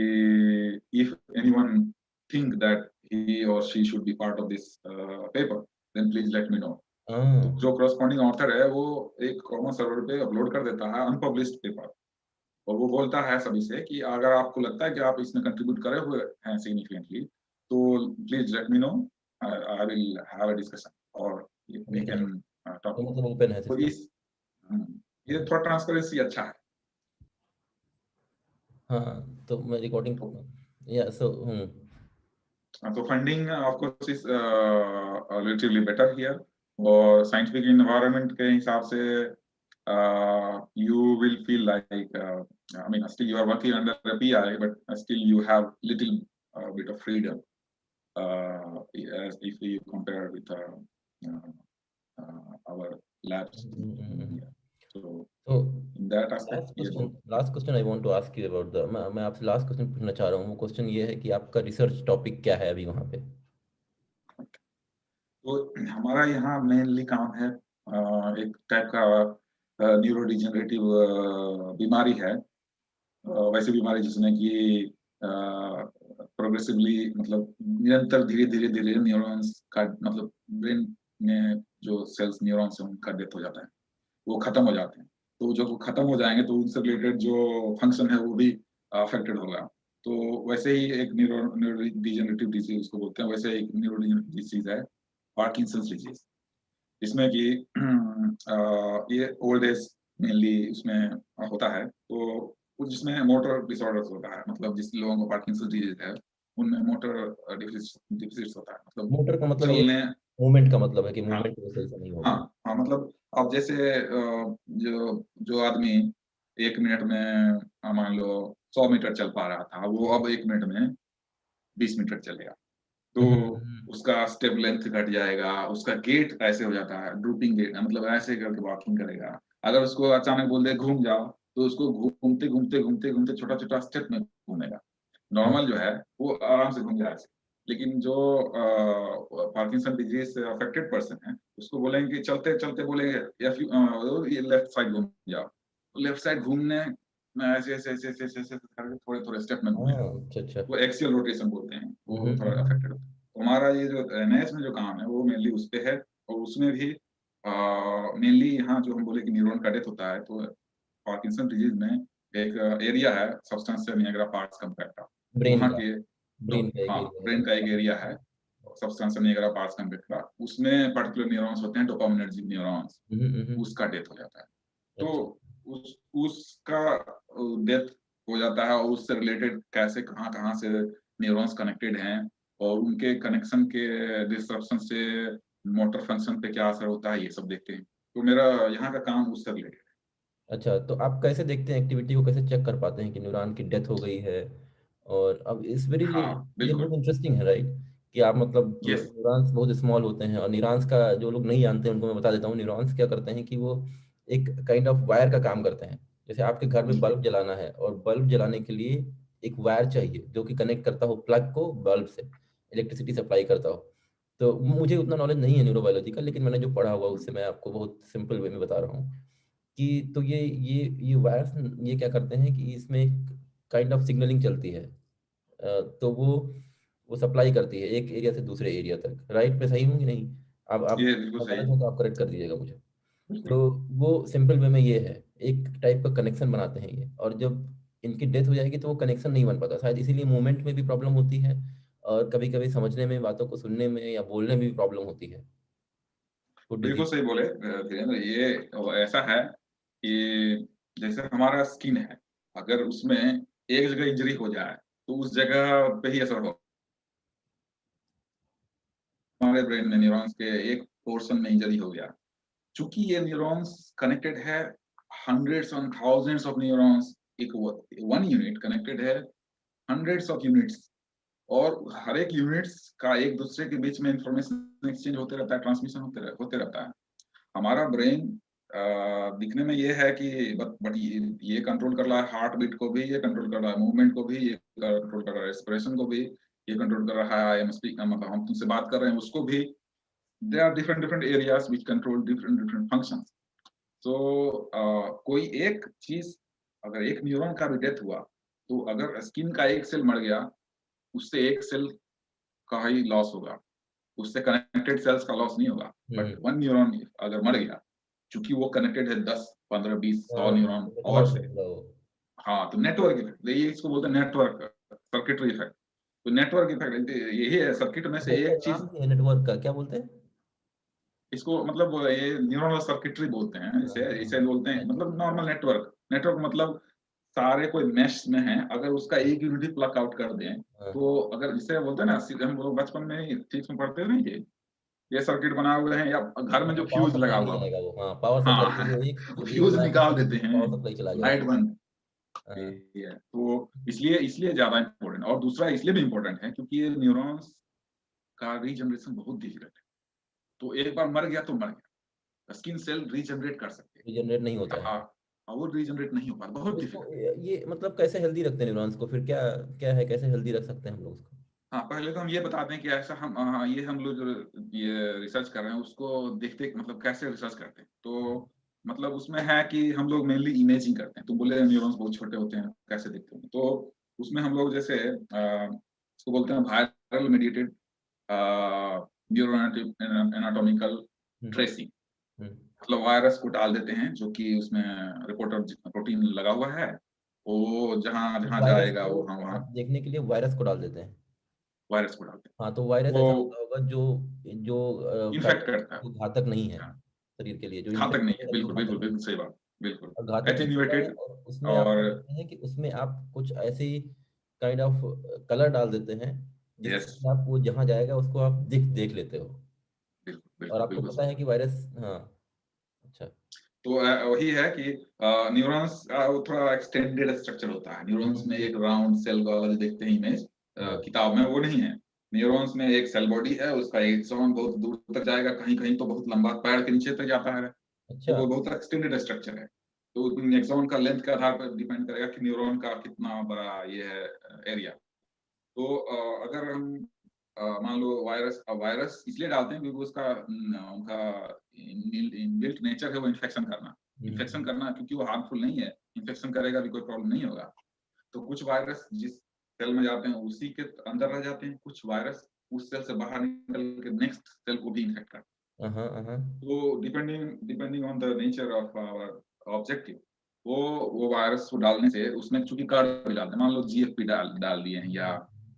Speaker 2: if anyone think that he और she should be part of this paper then please let me know. तो
Speaker 1: हाँ,
Speaker 2: जो करस्पॉन्डिंग ऑथर है वो एक कॉमन सर्वर पे अपलोड कर देता है अनपब्लिश्ड पेपर, और वो बोलता है सभी से कि अगर आपको लगता है कि आप इसमें कंट्रीब्यूट करे हुए हैं सिग्निफिकेंटली, तो please let me no, I will have a discussion और वी
Speaker 1: ओके,
Speaker 2: कैन
Speaker 1: तो
Speaker 2: टॉक अबाउट।
Speaker 1: मतलब ओपन है
Speaker 2: तो
Speaker 1: सिस्टम।
Speaker 2: ये थोड़ा ट्रांसपेरेंसी अच्छा है।
Speaker 1: हाँ, तो मैं रिकॉर्डिंग,
Speaker 2: तो
Speaker 1: या सो
Speaker 2: तो funding of course is relatively better here, और साइंटिफिक एनवायरनमेंट के हिसाब से you will feel like I mean still you are working under a PI, but still you have little bit of freedom as if you compare with our labs here. So
Speaker 1: तो
Speaker 2: in that aspect, ये बहुत
Speaker 1: last question I want to ask you about the, मैं आपसे last question पूछना चाह रहा हूँ। वो क्वेश्चन ये है कि आपका रिसर्च टॉपिक क्या है अभी वहाँ पे?
Speaker 2: तो हमारा यहाँ मेनली काम है एक टाइप का न्यूरो डिजेनरेटिव बीमारी है, वैसी बीमारी जिसमें कि प्रोग्रेसिवली मतलब निरंतर धीरे धीरे धीरे न्यूरॉन्स का मतलब ब्रेन में जो सेल्स न्यूरॉन्स है उनका डेथ हो जाता है, वो खत्म हो जाते हैं। तो जब वो खत्म हो जाएंगे तो उनसे रिलेटेड जो फंक्शन है वो भी अफेक्टेड होगा। तो वैसे ही एक न्यूरो डिजेनरेटिव डिजीज उसको बोलते हैं, वैसे एक न्यूरो डिजीज है पार्किंसंस डिजीज, इसमें कि ये ओल्ड एज मेनली उसमें होता है। तो कुछ जिसमें मोटर डिसऑर्डर्स होता है, मतलब जिस लोगों को पार्किंसन डिजीज है उनमें मोटर डिफिसिट्स होता है, मतलब
Speaker 1: मोटर का मतलब ये
Speaker 2: चलने।
Speaker 1: मूवमेंट का मतलब है कि
Speaker 2: हाँ
Speaker 1: मूवमेंट सही से नहीं
Speaker 2: हाँ
Speaker 1: होगा।
Speaker 2: हाँ, मतलब अब जैसे जो जो आदमी 1 मिनट में मान लो 100 मीटर चल पा रहा था, वो अब 1 मिनट में 20 मीटर चलेगा। तो उसका स्टेप लेंथ घट जाएगा, उसका गेट ऐसे हो जाता है ड्रूपिंग गेट, मतलब ऐसे करके वॉकिंग करेगा। अगर उसको अचानक बोल दे घूम जाओ, तो उसको घूमते घूमते घूमते घूमते छोटा छोटा स्टेप में घूमेगा। नॉर्मल जो है वो आराम से घूम जाए। लेकिन जो पार्किंसन डिजीज से अफेक्टेड पर्सन है उसको बोलेंगे कि चलते चलते बोलेंगे ये लेफ्ट साइड घूम जाओ, लेफ्ट साइड घूमने में ऐसे ऐसे ऐसे ऐसे ऐसे ऐसे करके थोड़े थोड़े स्टेप में
Speaker 1: हाँ,
Speaker 2: घूमेगा।
Speaker 1: अच्छा अच्छा।
Speaker 2: वो एक्सियल रोटेशन बोलते हैं, वो थोड़ा
Speaker 1: हम्म।
Speaker 2: अफेक्टेड होता है। तो हमारा ये जो एनएस में जो काम है वो मेनली उस पे है। और उसमें भी मेनली यहाँ जो हम बोले कि न्यूरॉन का डेथ होता है, तो पार्किंसन डिजीज में एक एरिया है सब्सटेंशियल निग्रा पार्ट्स कम्पैक्टा,
Speaker 1: ब्रेन
Speaker 2: वहाँ
Speaker 1: का,
Speaker 2: के जो
Speaker 1: ब्रेन का एक
Speaker 2: हाँ
Speaker 1: एरिया
Speaker 2: ब्रेन का एक
Speaker 1: है।
Speaker 2: एरिया है सब्सटेंशियल निग्रा पार्ट्स कम्पैक्टा, उसमें पर्टिकुलर न्यूरॉन्स होते हैं डोपामिनर्जिक न्यूरॉन्स, उसका डेथ हो जाता है। तो
Speaker 1: अच्छा।
Speaker 2: उसका डेथ हो जाता है, और उससे रिलेटेड कैसे कहाँ कहाँ से न्यूरॉन्स कनेक्टेड हैं और उनके कनेक्शन के डिस्ट्रप्शन से मोटर फंक्शन पे क्या असर होता है, ये सब देखते हैं। तो मेरा यहाँ का काम उससे रिलेटेड
Speaker 1: अच्छा, तो आप कैसे देखते हैं एक्टिविटी को, कैसे चेक कर पाते हैं कि न्यूरॉन की डेथ हो गई है? और अब इस वेरी,
Speaker 2: है। हाँ
Speaker 1: ये बहुत
Speaker 2: बिल्कुल।
Speaker 1: इंटरेस्टिंग है, राइट? कि आप मतलब
Speaker 2: यस।
Speaker 1: न्यूरॉन्स बहुत स्मॉल होते हैं, और न्यूरॉन्स का जो लोग नहीं जानते हैं उनको मैं बता देता हूँ। न्यूरॉन्स क्या करते हैं कि वो एक काइंड ऑफ वायर का काम करते हैं। जैसे आपके घर में
Speaker 2: जी
Speaker 1: बल्ब जलाना है, और बल्ब जलाने के लिए एक वायर चाहिए जो कि कनेक्ट करता हो प्लग को बल्ब से, इलेक्ट्रिसिटी सप्लाई करता हो। तो मुझे उतना नॉलेज नहीं है न्यूरोबायोलॉजी का, लेकिन मैंने जो पढ़ा हुआ उससे मैं आपको बहुत सिंपल वे में बता रहा हूँ कि तो ये वायर्स ये क्या करते हैं कि इसमें काइंड ऑफ सिग्नलिंग चलती है। तो वो सप्लाई करती है एक एरिया से दूसरे एरिया तक, राइट? मैं सही हूँ कि नहीं? अब आप
Speaker 2: ये बिल्कुल
Speaker 1: मैं
Speaker 2: सही
Speaker 1: गलत
Speaker 2: है।
Speaker 1: हूँ तो आप करेक्ट कर दीजिएगा मुझे।
Speaker 2: बिल्कुल।
Speaker 1: तो वो सिंपल वे में ये है, एक टाइप का कनेक्शन बनाते हैं ये, और जब इनकी डेथ हो जाएगी तो वो कनेक्शन नहीं बन पाता, शायद इसीलिए मूवमेंट में भी प्रॉब्लम होती है, और कभी कभी समझने में, बातों को सुनने में या बोलने में भी प्रॉब्लम होती है। गुड
Speaker 2: बिल्कुल
Speaker 1: डिजीज।
Speaker 2: सही बोले धीरेन्द्र, ये ऐसा है कि जैसे हमारा स्किन है, अगर उसमें एक जगह इंजरी हो जाए तो उस जगह पे ही असर हो। हमारे ब्रेन में न्यूरॉन्स के एक पोर्शन में इंजरी हो गया, चूंकि ये न्यूरॉन्स कनेक्टेड है hundreds and thousands of neurons, एक वन यूनिट कनेक्टेड है हंड्रेड्स ऑफ यूनिट्स और हर एक यूनिट्स का एक दूसरे के बीच में इंफॉर्मेशन एक्सचेंज होते रहता है, ट्रांसमिशन होते रहता है। हमारा ब्रेन दिखने में ये है कि बट ये कंट्रोल कर रहा है हार्ट बीट को भी, ये कंट्रोल कर रहा है मूवमेंट को भी, ये कंट्रोल कर रहा है रेस्पिरेशन को भी, ये कंट्रोल कर रहा है मतलब हम तुमसे बात कर रहे हैं उसको भी। there are different areas which control different functions. So कोई एक चीज, अगर एक न्यूरॉन का भी डेथ हुआ तो अगर स्किन का एक सेल मर गया, उससे एक सेल का ही लॉस होगा, उससे कनेक्टेड सेल्स का लॉस नहीं होगा। बट वन न्यूरॉन अगर मर गया, चूंकि वो कनेक्टेड है 10, 15, 20, 100 न्यूरॉन और से, हाँ, तो नेटवर्क इफेक्ट, ये इसको बोलते हैं नेटवर्क सर्किटरी इफेक्ट। तो नेटवर्क इफेक्ट यही है, सर्किट में से एक चीज,
Speaker 1: नेटवर्क का क्या बोलते हैं
Speaker 2: इसको मतलब ये न्यूरल सर्किटरी बोलते हैं, इसे इसे बोलते हैं, मतलब नॉर्मल नेटवर्क। नेटवर्क मतलब सारे कोई मैश में है, अगर उसका एक यूनिट ही प्लग आउट कर दें, तो अगर इसे बोलते हैं ना, हम लोग बचपन में ठीक में पढ़ते थे ना, ये सर्किट बना हुए हैं, या घर में जो
Speaker 1: पावर
Speaker 2: फ्यूज लगा
Speaker 1: सप्लाई
Speaker 2: हुआ
Speaker 1: नहीं
Speaker 2: हो,
Speaker 1: आएगा वो, हाँ पावर सप्लाई के
Speaker 2: हाँ,
Speaker 1: लिए एक एक
Speaker 2: फ्यूज
Speaker 1: बार
Speaker 2: निकाल देते हैं,
Speaker 1: पावर सप्लाई चला गया
Speaker 2: लाइट बंद।
Speaker 1: हाँ।
Speaker 2: ये है। तो इसलिए इसलिए ज्यादा इंपॉर्टेंट, और दूसरा इसलिए भी इंपॉर्टेंट है क्योंकि ये न्यूरॉन्स का रीजनरेशन बहुत डिफिकल्ट है। तो एक बार मर गया तो मर गया, स्किन सेल रीजनरेट कर सकते हैं,
Speaker 1: रीजनरेट नहीं होता है।
Speaker 2: हाँ, और वो रीजनरेट नहीं हो पाता,
Speaker 1: तो
Speaker 2: बहुत
Speaker 1: इसको
Speaker 2: डिफिकल्ट।
Speaker 1: ये मतलब कैसे हेल्दी रखते हैं न्यूरॉन्स को, फिर क्या क्या है, कैसे हेल्दी रख सकते हैं हम लोग उसको।
Speaker 2: हाँ, पहले तो हम ये बताते हैं कि ऐसा हम ये हम लोग जो ये रिसर्च कर रहे हैं उसको देखते, मतलब कैसे रिसर्च करते हैं। तो मतलब उसमें है कि हम लोग मेनली इमेजिंग करते हैं। तो बोले न्यूरॉन्स बहुत छोटे होते हैं, कैसे दिखते हैं, तो उसमें हम लोग जैसे इसको बोलते हैं वायरल मीडिएटेड न्यूरो एनाटॉमिकल
Speaker 1: हम्म
Speaker 2: ट्रेसिंग।
Speaker 1: हम्म।
Speaker 2: मतलब वायरस को डाल देते हैं जो कि उसमें रिपोर्टर प्रोटीन लगा हुआ है, वो जहां जहां
Speaker 1: वायरस
Speaker 2: जाएगा
Speaker 1: को
Speaker 2: वो वहां
Speaker 1: आप देखने के लिए वायरस को डाल देते हैं।
Speaker 2: वायरस को डालते
Speaker 1: हाँ तो
Speaker 2: हैं,
Speaker 1: वायरस ऐसा
Speaker 2: वो
Speaker 1: होता होगा जो जो
Speaker 2: इन्फेक्ट
Speaker 1: फैक्टर
Speaker 2: करता है।
Speaker 1: जो घातक नहीं है
Speaker 2: हाँ,
Speaker 1: शरीर के लिए, जो
Speaker 2: घातक
Speaker 1: इन्फेक्ट
Speaker 2: नहीं है,
Speaker 1: शरीर
Speaker 2: बिल्कुल
Speaker 1: घातक
Speaker 2: बिल्कुल
Speaker 1: नहीं
Speaker 2: बिल्कुल
Speaker 1: है
Speaker 2: सही बात, बिल्कुल
Speaker 1: और घातक नहीं होता है।
Speaker 2: एटेन्यूएटेड।
Speaker 1: और उसमें आप
Speaker 2: और
Speaker 1: देखते हैं कि उसमें आप कुछ ऐसी काइंड ऑफ कलर डाल देते हैं
Speaker 2: यस,
Speaker 1: जिससे आप वो जहाँ जाएगा उसको आप देख देख लेते हो
Speaker 2: बिल्कुल
Speaker 1: और
Speaker 2: बिल्कुल
Speaker 1: आपको
Speaker 2: बिल्कुल
Speaker 1: पता
Speaker 2: सही
Speaker 1: है
Speaker 2: बात।
Speaker 1: कि वायरस हाँ। अच्छा।
Speaker 2: तो वही है कि न्यूरॉन्स वो थोड़ा एक्सटेंडेड स्ट्रक्चर होता है। न्यूरॉन्स में एक राउंड सेल का जो देखते हैं इमेज
Speaker 1: हाँ
Speaker 2: किताब में, वो नहीं है। न्यूरॉन्स में एक सेल बॉडी है, उसका एक्सॉन बहुत दूर तक जाएगा, कहीं कहीं तो बहुत लंबा पैर के नीचे तक जाता है। तो
Speaker 1: अच्छा।
Speaker 2: वो बहुत एक्सटेंडेड स्ट्रक्चर है। तो एक्सॉन का लेंथ के आधार पर डिपेंड करेगा कि न्यूरॉन का कितना बड़ा ये है एरिया। तो अगर हम मान लो वायरस, वायरस इसलिए डालते हैं क्योंकि उसका उनका इनबिल्ट नेचर है वो इन्फेक्शन करना। इन्फेक्शन
Speaker 1: हम्म
Speaker 2: करना क्योंकि वो हार्मफुल नहीं है, इन्फेक्शन करेगा भी कोई प्रॉब्लम नहीं होगा। तो कुछ वायरस जिस सेल में जाते हैं उसी के अंदर रह जाते हैं, कुछ वायरस उस सेल से बाहर निकल के नेक्स्ट सेल को भी इन्फेक्ट करते
Speaker 1: हाँ।
Speaker 2: हैं। तो depending depending on the nature of our objective, वो वायरस को डालने से उसमें चूंकि कार्ड भी डालते हैं, मान लो जीएफपी डाल डाल दिए हैं, या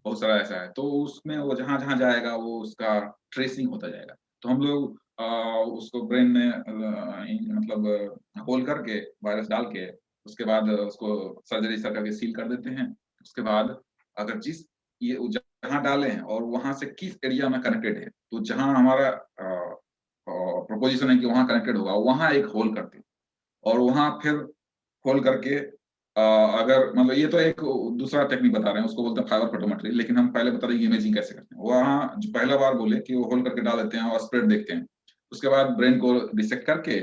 Speaker 2: बहुत सारा ऐसा है, तो उसमें वो जहां जहां जाएगा वो उसका ट्रेसिंग होता जाएगा। तो हम लोग उसको ब्रेन में मतलब होल करके वायरस डाल के उसके बाद उसको सर्जरी सर करके सील कर देते हैं। उसके बाद अगर जिस ये जहां डाले हैं और वहां से किस एरिया में कनेक्टेड है, तो जहां हमारा प्रोपोजिशन है कि वहां कनेक्टेड होगा, वहां एक होल करते हैं। और वहां फिर होल करके अगर मतलब ये तो एक दूसरा टेक्निक बता रहे हैं, उसको बोलते हैं फाइबर फोटोमेट्री, लेकिन हम पहले बता दें कि इमेजिंग कैसे करते हैं। वहाँ जो पहला बार बोले कि वो होल करके डाल देते हैं और स्प्रेड देखते हैं। उसके बाद ब्रेन को डिसेक्ट करके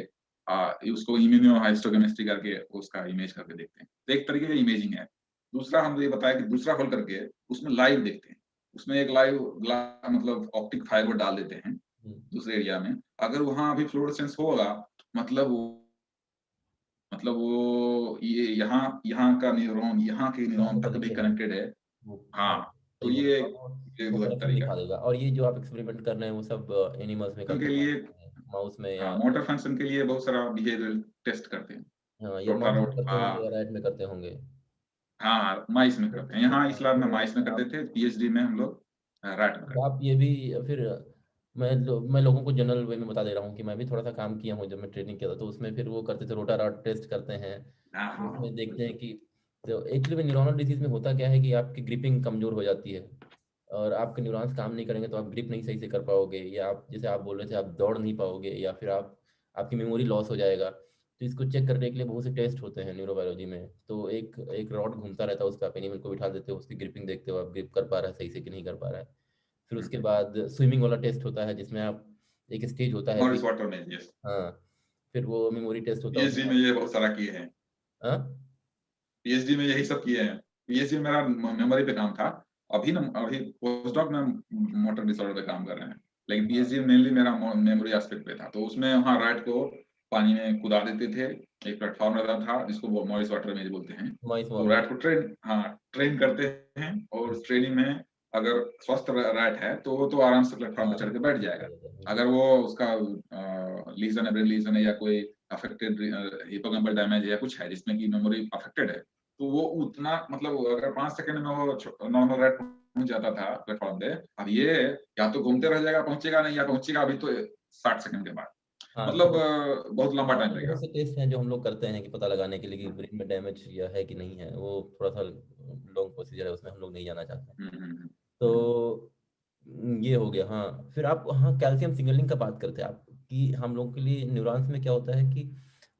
Speaker 2: उसको इम्यूनो हाइस्टोकेमिस्ट्री करके उसका इमेज करके देखते हैं। तो एक तरीके का इमेजिंग है। दूसरा हम ये बताया कि दूसरा होल करके उसमें लाइव देखते हैं। उसमें एक लाइव मतलब ऑप्टिक फाइबर डाल देते हैं दूसरे एरिया में। अगर वहां अभी फ्लोरोसेंस होगा, मतलब वो ये यहाँ यहाँ का न्यूरॉन यहाँ के
Speaker 1: यहाँ
Speaker 2: न्यूरॉन
Speaker 1: पर
Speaker 2: तक भी
Speaker 1: दिखेगा
Speaker 2: कनेक्टेड है।
Speaker 1: वो। हाँ
Speaker 2: हाँ, तो
Speaker 1: सही बोल
Speaker 2: ये
Speaker 1: रहा हूँ।
Speaker 2: एक
Speaker 1: वो
Speaker 2: अलग
Speaker 1: कनेक्शन
Speaker 2: तरीका
Speaker 1: दिखा
Speaker 2: है।
Speaker 1: देगा और ये जो आप एक्सपेरिमेंट कर रहे हैं वो सब एनिमल्स में करते
Speaker 2: उनके
Speaker 1: हैं,
Speaker 2: लिए
Speaker 1: माउस में
Speaker 2: हाँ,
Speaker 1: या
Speaker 2: मोटर फंक्शन के लिए बहुत सारा बिहेवियरल टेस्ट करते हैं।
Speaker 1: हाँ या
Speaker 2: रोटा
Speaker 1: माउस में
Speaker 2: रोट,
Speaker 1: करते होंगे या रैट में करते होंगे।
Speaker 2: हाँ, माइस में
Speaker 1: तो
Speaker 2: करते हैं। यहाँ इस लैब में माइस में
Speaker 1: फिर
Speaker 2: करते
Speaker 1: आप
Speaker 2: थे, पीएचडी में हम लोग रैट में
Speaker 1: तो
Speaker 2: करते
Speaker 1: आप ये भी फिर मैं लोगों को जनरल वे में बता दे रहा हूँ कि मैं भी थोड़ा सा काम किया हूँ जब मैं ट्रेनिंग किया था, तो उसमें फिर वो करते थे रोटा रॉट टेस्ट करते हैं।
Speaker 2: हैं। हाँ
Speaker 1: तो
Speaker 2: हाँ हाँ,
Speaker 1: उसमें देखते हैं
Speaker 2: बिल्कुल।
Speaker 1: कि तो एक्चुअली में न्यूरोनल डिजीज में होता क्या है कि आपकी ग्रिपिंग कमजोर हो जाती है और आपके न्यूरॉन्स काम नहीं करेंगे तो आप ग्रिप नहीं सही से कर पाओगे, या आप जैसे आप बोल रहे थे आप दौड़ नहीं पाओगे, या फिर आप आपकी मेमोरी लॉस हो जाएगा। तो इसको चेक करने के लिए बहुत से टेस्ट होते हैं न्यूरोबायोलॉजी में। तो एक एक रॉड घूमता रहता है, उसका आप एनिमल को बिठा देते हो, उसकी ग्रिपिंग देखते हो आप, ग्रिप कर पा रहा है सही से कि नहीं कर पा रहा है। फिर उसके बाद स्विमिंग वाला टेस्ट होता है, जिसमें आप एक स्टेज होता है
Speaker 2: मॉरिस
Speaker 1: कि
Speaker 2: वाटर में, यस।
Speaker 1: हाँ, फिर वो मेमोरी टेस्ट होता है
Speaker 2: पीएचडी
Speaker 1: उसमें
Speaker 2: में
Speaker 1: आप।
Speaker 2: ये बहुत सारा किए हैं।
Speaker 1: हाँ।
Speaker 2: पीएचडी में यही सब किए हैं। पीएचडी में मेरा मेमोरी पे काम था। अभी पोस्ट डॉक में मोटर डिसऑर्डर पे काम कर रहे हैं, लेकिन
Speaker 1: हाँ,
Speaker 2: पीएचडी में मेनली मेरा मेमोरी एस्पेक्ट पे था। तो उसमें वहाँ रैट को पानी में कूदा देते थे, एक प्लेटफॉर्म रहता था जिसको वो मॉरिस वाटर में बोलते हैं।
Speaker 1: माइस
Speaker 2: तो
Speaker 1: मॉडल।
Speaker 2: रैट को ट्रेन करते हैं, और उस ट्रेनिंग में अगर स्वस्थ रैट है तो वो तो आराम से प्लेटफॉर्म
Speaker 1: हाँ,
Speaker 2: पे चढ़ के बैठ जाएगा।
Speaker 1: हम्म,
Speaker 2: अगर वो उसका लीजन है, ब्रेन लीजन है, या कोई अफेक्टेड हिप्पोकैम्पल डैमेज है या कुछ है जिसमें कि मेमोरी अफेक्टेड है, तो वो उतना मतलब अगर 5 सेकंड में वो नॉर्मल रेट पहुंच जाता था प्लेटफॉर्म पे, अब ये या तो घूमते रह जाएगा, पहुंचेगा नहीं, या पहुंचेगा अभी तो 60 सेकंड के बाद।
Speaker 1: हाँ।
Speaker 2: मतलब
Speaker 1: तो
Speaker 2: बहुत लंबा
Speaker 1: हाँ,
Speaker 2: टाइम
Speaker 1: तो
Speaker 2: लगेगा।
Speaker 1: बहुत से टेस्ट हैं जो हम लोग करते हैं कि पता लगाने के लिए कि ब्रेन में डैमेज या है कि नहीं है। वो थोड़ा सा लॉन्ग प्रोसीजर है, उसमें हम लोग नहीं जाना चाहते हैं।
Speaker 2: हम्म।
Speaker 1: तो ये हो गया। हाँ, फिर आप, हाँ, कैल्शियम सिग्नलिंग का बात करते हैं आप कि हम लोग के लिए न्यूरॉन्स में क्या होता है कि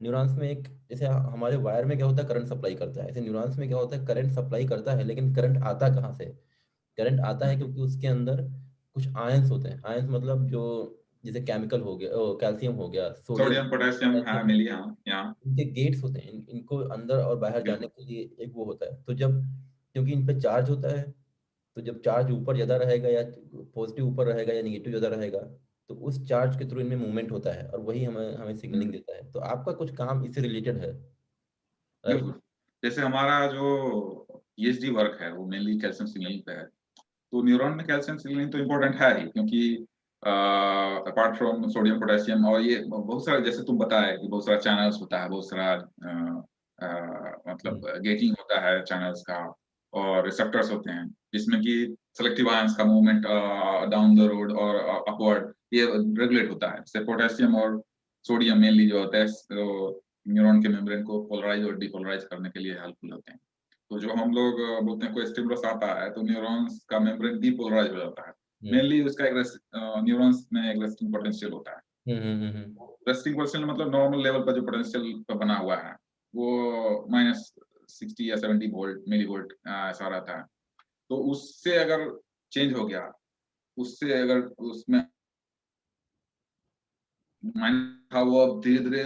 Speaker 1: न्यूरॉन्स में एक, जैसे हमारे वायर में क्या होता है, करंट सप्लाई करता है, ऐसे न्यूरॉन्स में क्या होता है, करंट सप्लाई करता है, लेकिन करंट आता कहाँ से? करंट आता है क्योंकि उसके अंदर कुछ आयंस होते हैं। आयंस मतलब जो, जैसे केमिकल हो गया, कैल्शियम हो गया, सोडियम,
Speaker 2: सोडियम पोटेशियम है,
Speaker 1: पोटेशियम हो
Speaker 2: मिली,
Speaker 1: गया,
Speaker 2: हाँ, यहाँ।
Speaker 1: इनके गेट्स होते हैं। इनको अंदर और बाहर जाने
Speaker 2: बिल्कुल।
Speaker 1: के लिए एक वो होता है। तो जब, क्योंकि इन पे चार्ज होता है, तो जब चार्ज ऊपर ज़्यादा रहेगा या पॉजिटिव ऊपर रहेगा या निगेटिव ज़्यादा रहेगा, तो उस चार्ज के थ्रू इनमें मूवमेंट होता है, और वही हमें हमें सिग्नलिंग
Speaker 2: हम्म,
Speaker 1: देता है। तो आपका कुछ काम इससे रिलेटेड है, राइट?
Speaker 2: बिल्कुल। जैसे हमारा जो पीएचडी वर्क है वो मेनली कैल्शियम सिग्नलिंग पे है। तो न्यूरॉन में कैल्शियम सिग्नलिंग तो इम्पोर्टेंट है ही, क्योंकि अपार्ट फ्रॉम सोडियम पोटेशियम, और ये बहुत सारा, जैसे तुम बताए कि बहुत सारा चैनल्स होता है, बहुत सारा मतलब गेटिंग होता है चैनल्स का, और रिसेप्टर्स होते हैं जिसमें कि सेलेक्टिव आयंस का मूवमेंट डाउन द रोड और अपवर्ड ये रेगुलेट होता है। जैसे पोटेशियम और सोडियम मेनली जो होता है न्यूरॉन के मेम्ब्रेन को पोलराइज और डिपोलराइज करने के लिए हेल्पफुल होते हैं। तो जो हम लोग बोलते हैं कोई स्टिमुलस आता है तो न्यूरॉन्स का मेम्ब्रेन डिपोलराइज हो जाता है।
Speaker 1: हम्म,
Speaker 2: मेनली उसका एक न्यूरॉन्स में एक रेस्टिंग पोटेंशियल होता है। रेस्टिंग पोटेंशियल मतलब नॉर्मल लेवल पर जो पोटेंशियल पर बना हुआ है वो -60 या 70 वोल्ट मिली वोल्ट ऐसा रहता है। तो उससे अगर चेंज हो गया, उससे अगर उसमें माइनस था वो अब धीरे धीरे,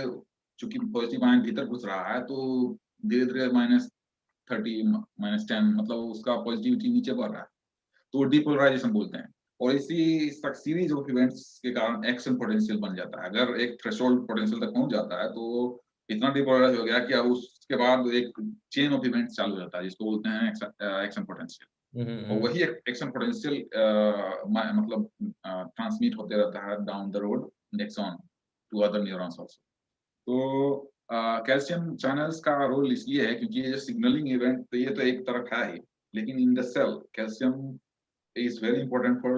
Speaker 2: चूंकि पॉजिटिव आयन भीतर घुस रहा है, तो धीरे धीरे -30 -10 मतलब उसका पॉजिटिविटी नीचे बढ़ रहा है, तो डिपोलराइजेशन बोलते हैं। और इसी सीरीज ऑफ इवेंट्स के कारण एक्शन पोटेंशियल बन जाता है। अगर एक थ्रेशोल्ड पोटेंशियल तक पहुंच जाता है तो इतना डिपोलराइज हो गया कि अब उसके बाद एक चेन ऑफ इवेंट्स चालू हो जाता है जिसको बोलते हैं एक्शन पोटेंशियल। और वही एक्शन पोटेंशियल मतलब ट्रांसमिट होते रहता है down the road axon to other neurons also. तो कैल्शियम चैनल्स का रोल इसलिए है क्योंकि ये जो सिग्नलिंग इवेंट, तो ये तो एक तरफ है ही, लेकिन in the cell calcium is very important for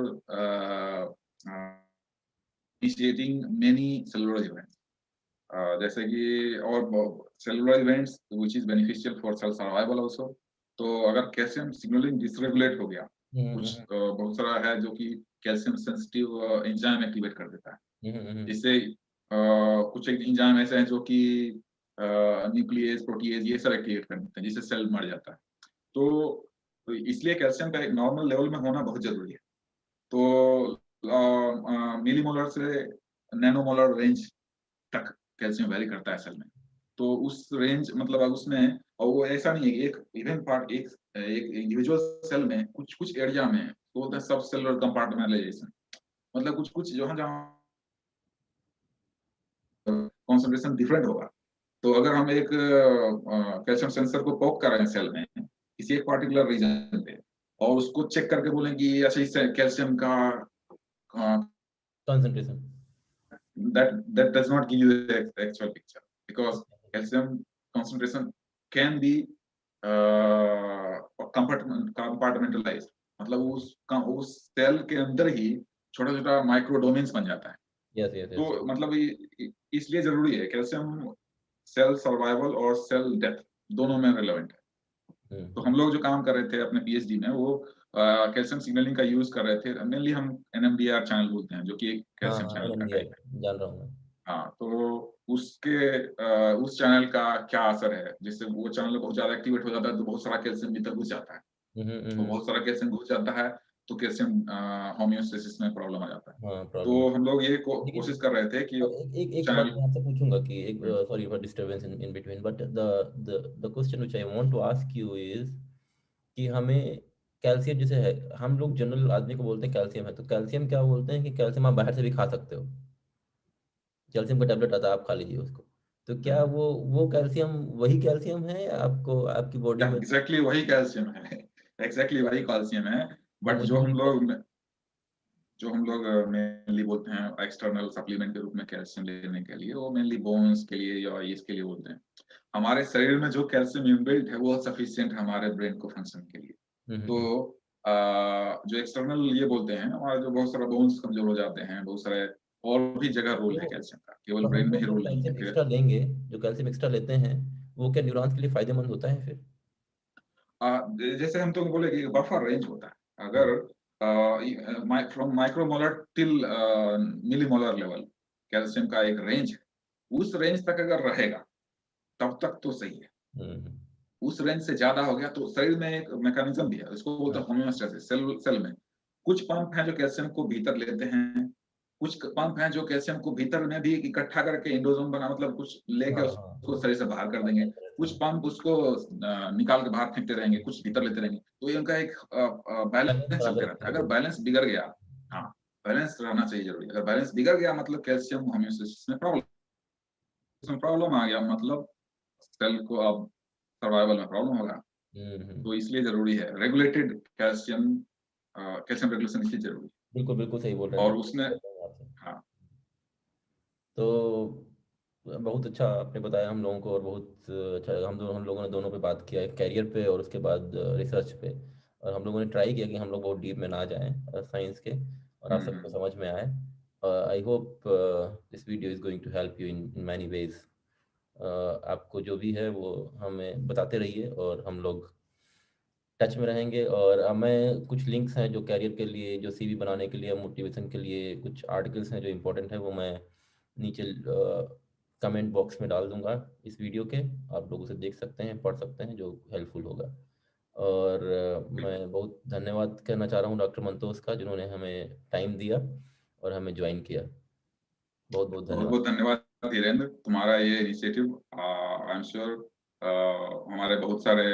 Speaker 2: initiating many cellular events. जैसे कि और cellular events which is beneficial for cell survival also. तो अगर कैल्शियम सिग्नलिंग डिसरेगुलेट हो गया, कुछ बहुत सारा है जो कि कैल्शियम सेंसिटिव एंजाइम एक्टिवेट कर देता है, जिससे कुछ एंजाइम ऐसे हैं जो कि न्यूक्लियस प्रोटीएज ये सब एक्टिवेट कर देते हैं, जिससे सेल मर जाता है। तो इसलिए कैल्शियम का एक नॉर्मल लेवल में होना बहुत जरूरी है। तो मिलीमोलर से नैनोमोलर रेंज तक कैल्शियम वेरी करता है सेल में। तो उस रेंज मतलब अब उसमें, और वो ऐसा नहीं है कि एक इवन पार्ट एक एक इंडिविजुअल सेल में कुछ कुछ एरिया में तो होता है सब सेलुलर कंपार्टमेंटलाइजेशन, मतलब कुछ कुछ जहाँ जहाँ कॉन्सेंट्रेशन डिफरेंट होगा। तो अगर हम एक कैल्शियम सेंसर को पोक कर रहे हैं सेल में किसी एक पार्टिकुलर रीजन पे, और उसको चेक करके बोलें कि अच्छा इस कैल्शियम का
Speaker 1: concentration.
Speaker 2: that does not give you the actual picture, because calcium concentration can be compartmentalized, मतलब उस सेल के अंदर ही छोटा छोटा माइक्रो डोमेन्स बन जाता है।
Speaker 1: Yes, yes, yes.
Speaker 2: तो मतलब इसलिए जरूरी है कैल्शियम, सेल सर्वाइवल और सेल डेथ दोनों में रिलेवेंट है। तो हम लोग जो काम कर रहे थे अपने पीएचडी में वो कैल्शियम सिग्नलिंग का यूज कर रहे थे। मेनली हम एनएमडीआर चैनल बोलते हैं जो कि एक
Speaker 1: हाँ,
Speaker 2: कैल्शियम
Speaker 1: हाँ,
Speaker 2: चैनल का
Speaker 1: एनएमडीआर
Speaker 2: टाइप है।
Speaker 1: जान रहा हूँ मैं।
Speaker 2: हाँ, तो उस चैनल का क्या असर है, जिससे वो चैनल बहुत ज्यादा एक्टिवेट हो जाता है तो बहुत सारा कैल्शियम भीतर घुस जाता है। तो बहुत सारा कैल्शियम घुस जाता है तो कैल्शियम होम्योस्टेसिस में प्रॉब्लम आ जाता है।
Speaker 1: हाँ,
Speaker 2: तो
Speaker 1: प्रॉब्लम।
Speaker 2: हम लोग ये
Speaker 1: लेकिन
Speaker 2: कोशिश कर रहे थे कि
Speaker 1: एक बात
Speaker 2: चैनल।
Speaker 1: मैं आपसे पूछूंगा कि एक sorry for disturbance in between, but the question which I want to ask you is कि हमें कैल्शियम जैसे है, हम लोग जनरल आदमी को बोलते हैं कैल्शियम है, तो कैल्शियम क्या बोलते हैं कि कैल्शियम आप बाहर से भी खा सकते हो, कैल्शियम का टैबलेट आता है, आप खा लीजिए उसको। तो क्या वो कैल्शियम वही कैल्शियम है या आपको आपकी बॉडी में
Speaker 2: एग्जैक्टली वही कैल्शियम है। एग्जैक्टली वही कैल्शियम है।
Speaker 1: वो
Speaker 2: बट
Speaker 1: मुझे नहीं दिखता?
Speaker 2: जो हम लोग मेनली बोलते हैं एक्सटर्नल सप्लीमेंट के रूप में कैल्शियम लेने के लिए, वो मेनली बोन्स के लिए या इसके लिए बोलते हैं। हमारे शरीर में जो कैल्शियम इनबिल्ट है वो सफिशिएंट है हमारे ब्रेन को फंक्शन के लिए। तो
Speaker 1: हम्म।
Speaker 2: जो एक्सटर्नल ये बोलते हैं, हमारे जो बहुत सारा बोन्स कमजोर हो जाते हैं, बहुत सारे और भी जगह रोल है
Speaker 1: तो
Speaker 2: कैल्शियम का, केवल
Speaker 1: तो हम
Speaker 2: ब्रेन में
Speaker 1: लोग
Speaker 2: ही
Speaker 1: जो
Speaker 2: रोल नहीं है
Speaker 1: कैल्शियम
Speaker 2: फिर।
Speaker 1: एक्स्ट्रा लेंगे, जो कैल्शियम एक्स्ट्रा लेते हैं, वो क्या न्यूरॉन्स के लिए फायदेमंद होता है फिर?
Speaker 2: जैसे हम तो बोले कि बफर रेंज होता है,
Speaker 1: हाँ,
Speaker 2: अगर from micromolar till millimolar level calcium का एक रेंज है, उस रेंज तक अगर रहेगा तब तक तो सही है।
Speaker 1: हम्म,
Speaker 2: उस रेंज से ज्यादा हो गया तो शरीर में एक मैकेनिज्म भी है, उसको बोलते
Speaker 1: हाँ,
Speaker 2: हैं होम्योस्टेसिस। सेल सेल में कुछ पंप हैं जो कैल्शियम को भीतर लेते हैं, कुछ पंप हैं जो कैल्शियम को भीतर में भी इकट्ठा करके एंडोसोम बना, मतलब कुछ लेके
Speaker 1: हाँ, हाँ,
Speaker 2: उसको
Speaker 1: हाँ,
Speaker 2: शरीर से बाहर कर देंगे।
Speaker 1: रहता रहता
Speaker 2: कुछ
Speaker 1: है।
Speaker 2: पंप उसको निकाल के बाहर फेंकते रहेंगे, कुछ भीतर लेते रहेंगे। तो ये उनका एक
Speaker 1: बैलेंस
Speaker 2: बैलेंस
Speaker 1: बना के
Speaker 2: चलते रहता
Speaker 1: रखते
Speaker 2: है।
Speaker 1: हैं
Speaker 2: अगर
Speaker 1: बॉडी।
Speaker 2: बैलेंस बिगड़ गया, हाँ, बैलेंस रहना चाहिए जरूरी। अगर बैलेंस बिगड़ गया मतलब कैल्शियम होम्योस्टेसिस में प्रॉब्लम आ गया, मतलब सेल को अब सर्वाइवल में प्रॉब्लम होगा। तो इसलिए जरूरी है रेगुलेटेड कैल्शियम, कैल्शियम रेगुलेशन इसलिए जरूरी है।
Speaker 1: बिल्कुल बिल्कुल सही बोल रहे हैं,
Speaker 2: और
Speaker 1: बिल्कुल
Speaker 2: उसने,
Speaker 1: सही बोल रहे हैं आपसे।
Speaker 2: हाँ,
Speaker 1: तो बहुत अच्छा आपने बताया हम लोगों को, और बहुत अच्छा लगा। हम लोगों ने दोनों पे बात किया, एक कैरियर पे और उसके बाद रिसर्च पे। और हम लोगों ने ट्राई किया कि हम लोग बहुत डीप में ना जाएं साइंस के, और आप सबको
Speaker 2: हम्म,
Speaker 1: समझ में आए। I hope this video is going to help you in many ways. आपको जो भी है वो हमें बताते रहिए, और हम लोग टच में रहेंगे। और मैं कुछ लिंक्स हैं जो कैरियर के लिए, जो सीवी बनाने के लिए, मोटिवेशन के लिए, कुछ आर्टिकल्स हैं जो इम्पोर्टेंट है, वो मैं नीचे कमेंट बॉक्स में डाल दूंगा इस वीडियो के। आप लोग उसे देख सकते हैं, पढ़ सकते हैं, जो हेल्पफुल होगा। और
Speaker 2: बिल्कुल।
Speaker 1: मैं बहुत धन्यवाद कहना चाह रहा हूँ डॉक्टर मंतोष का, जिन्होंने हमें टाइम दिया और हमें ज्वाइन किया। बहुत बहुत
Speaker 2: बहुत
Speaker 1: धन्यवाद।
Speaker 2: बहुत धन्यवाद धीरेन्द्र, तुम्हारा ये इनिशिएटिव। आई एम श्योर हमारे बहुत सारे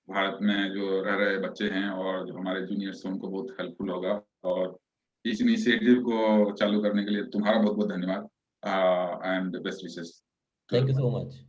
Speaker 2: भारत में जो रह रहे बच्चे हैं और जो हमारे जूनियर्स हैं उनको बहुत हेल्पफुल होगा। और इस इनिशिएटिव को चालू करने के लिए तुम्हारा बहुत बहुत धन्यवाद, and best wishes to
Speaker 1: thank you
Speaker 2: everyone.
Speaker 1: So much.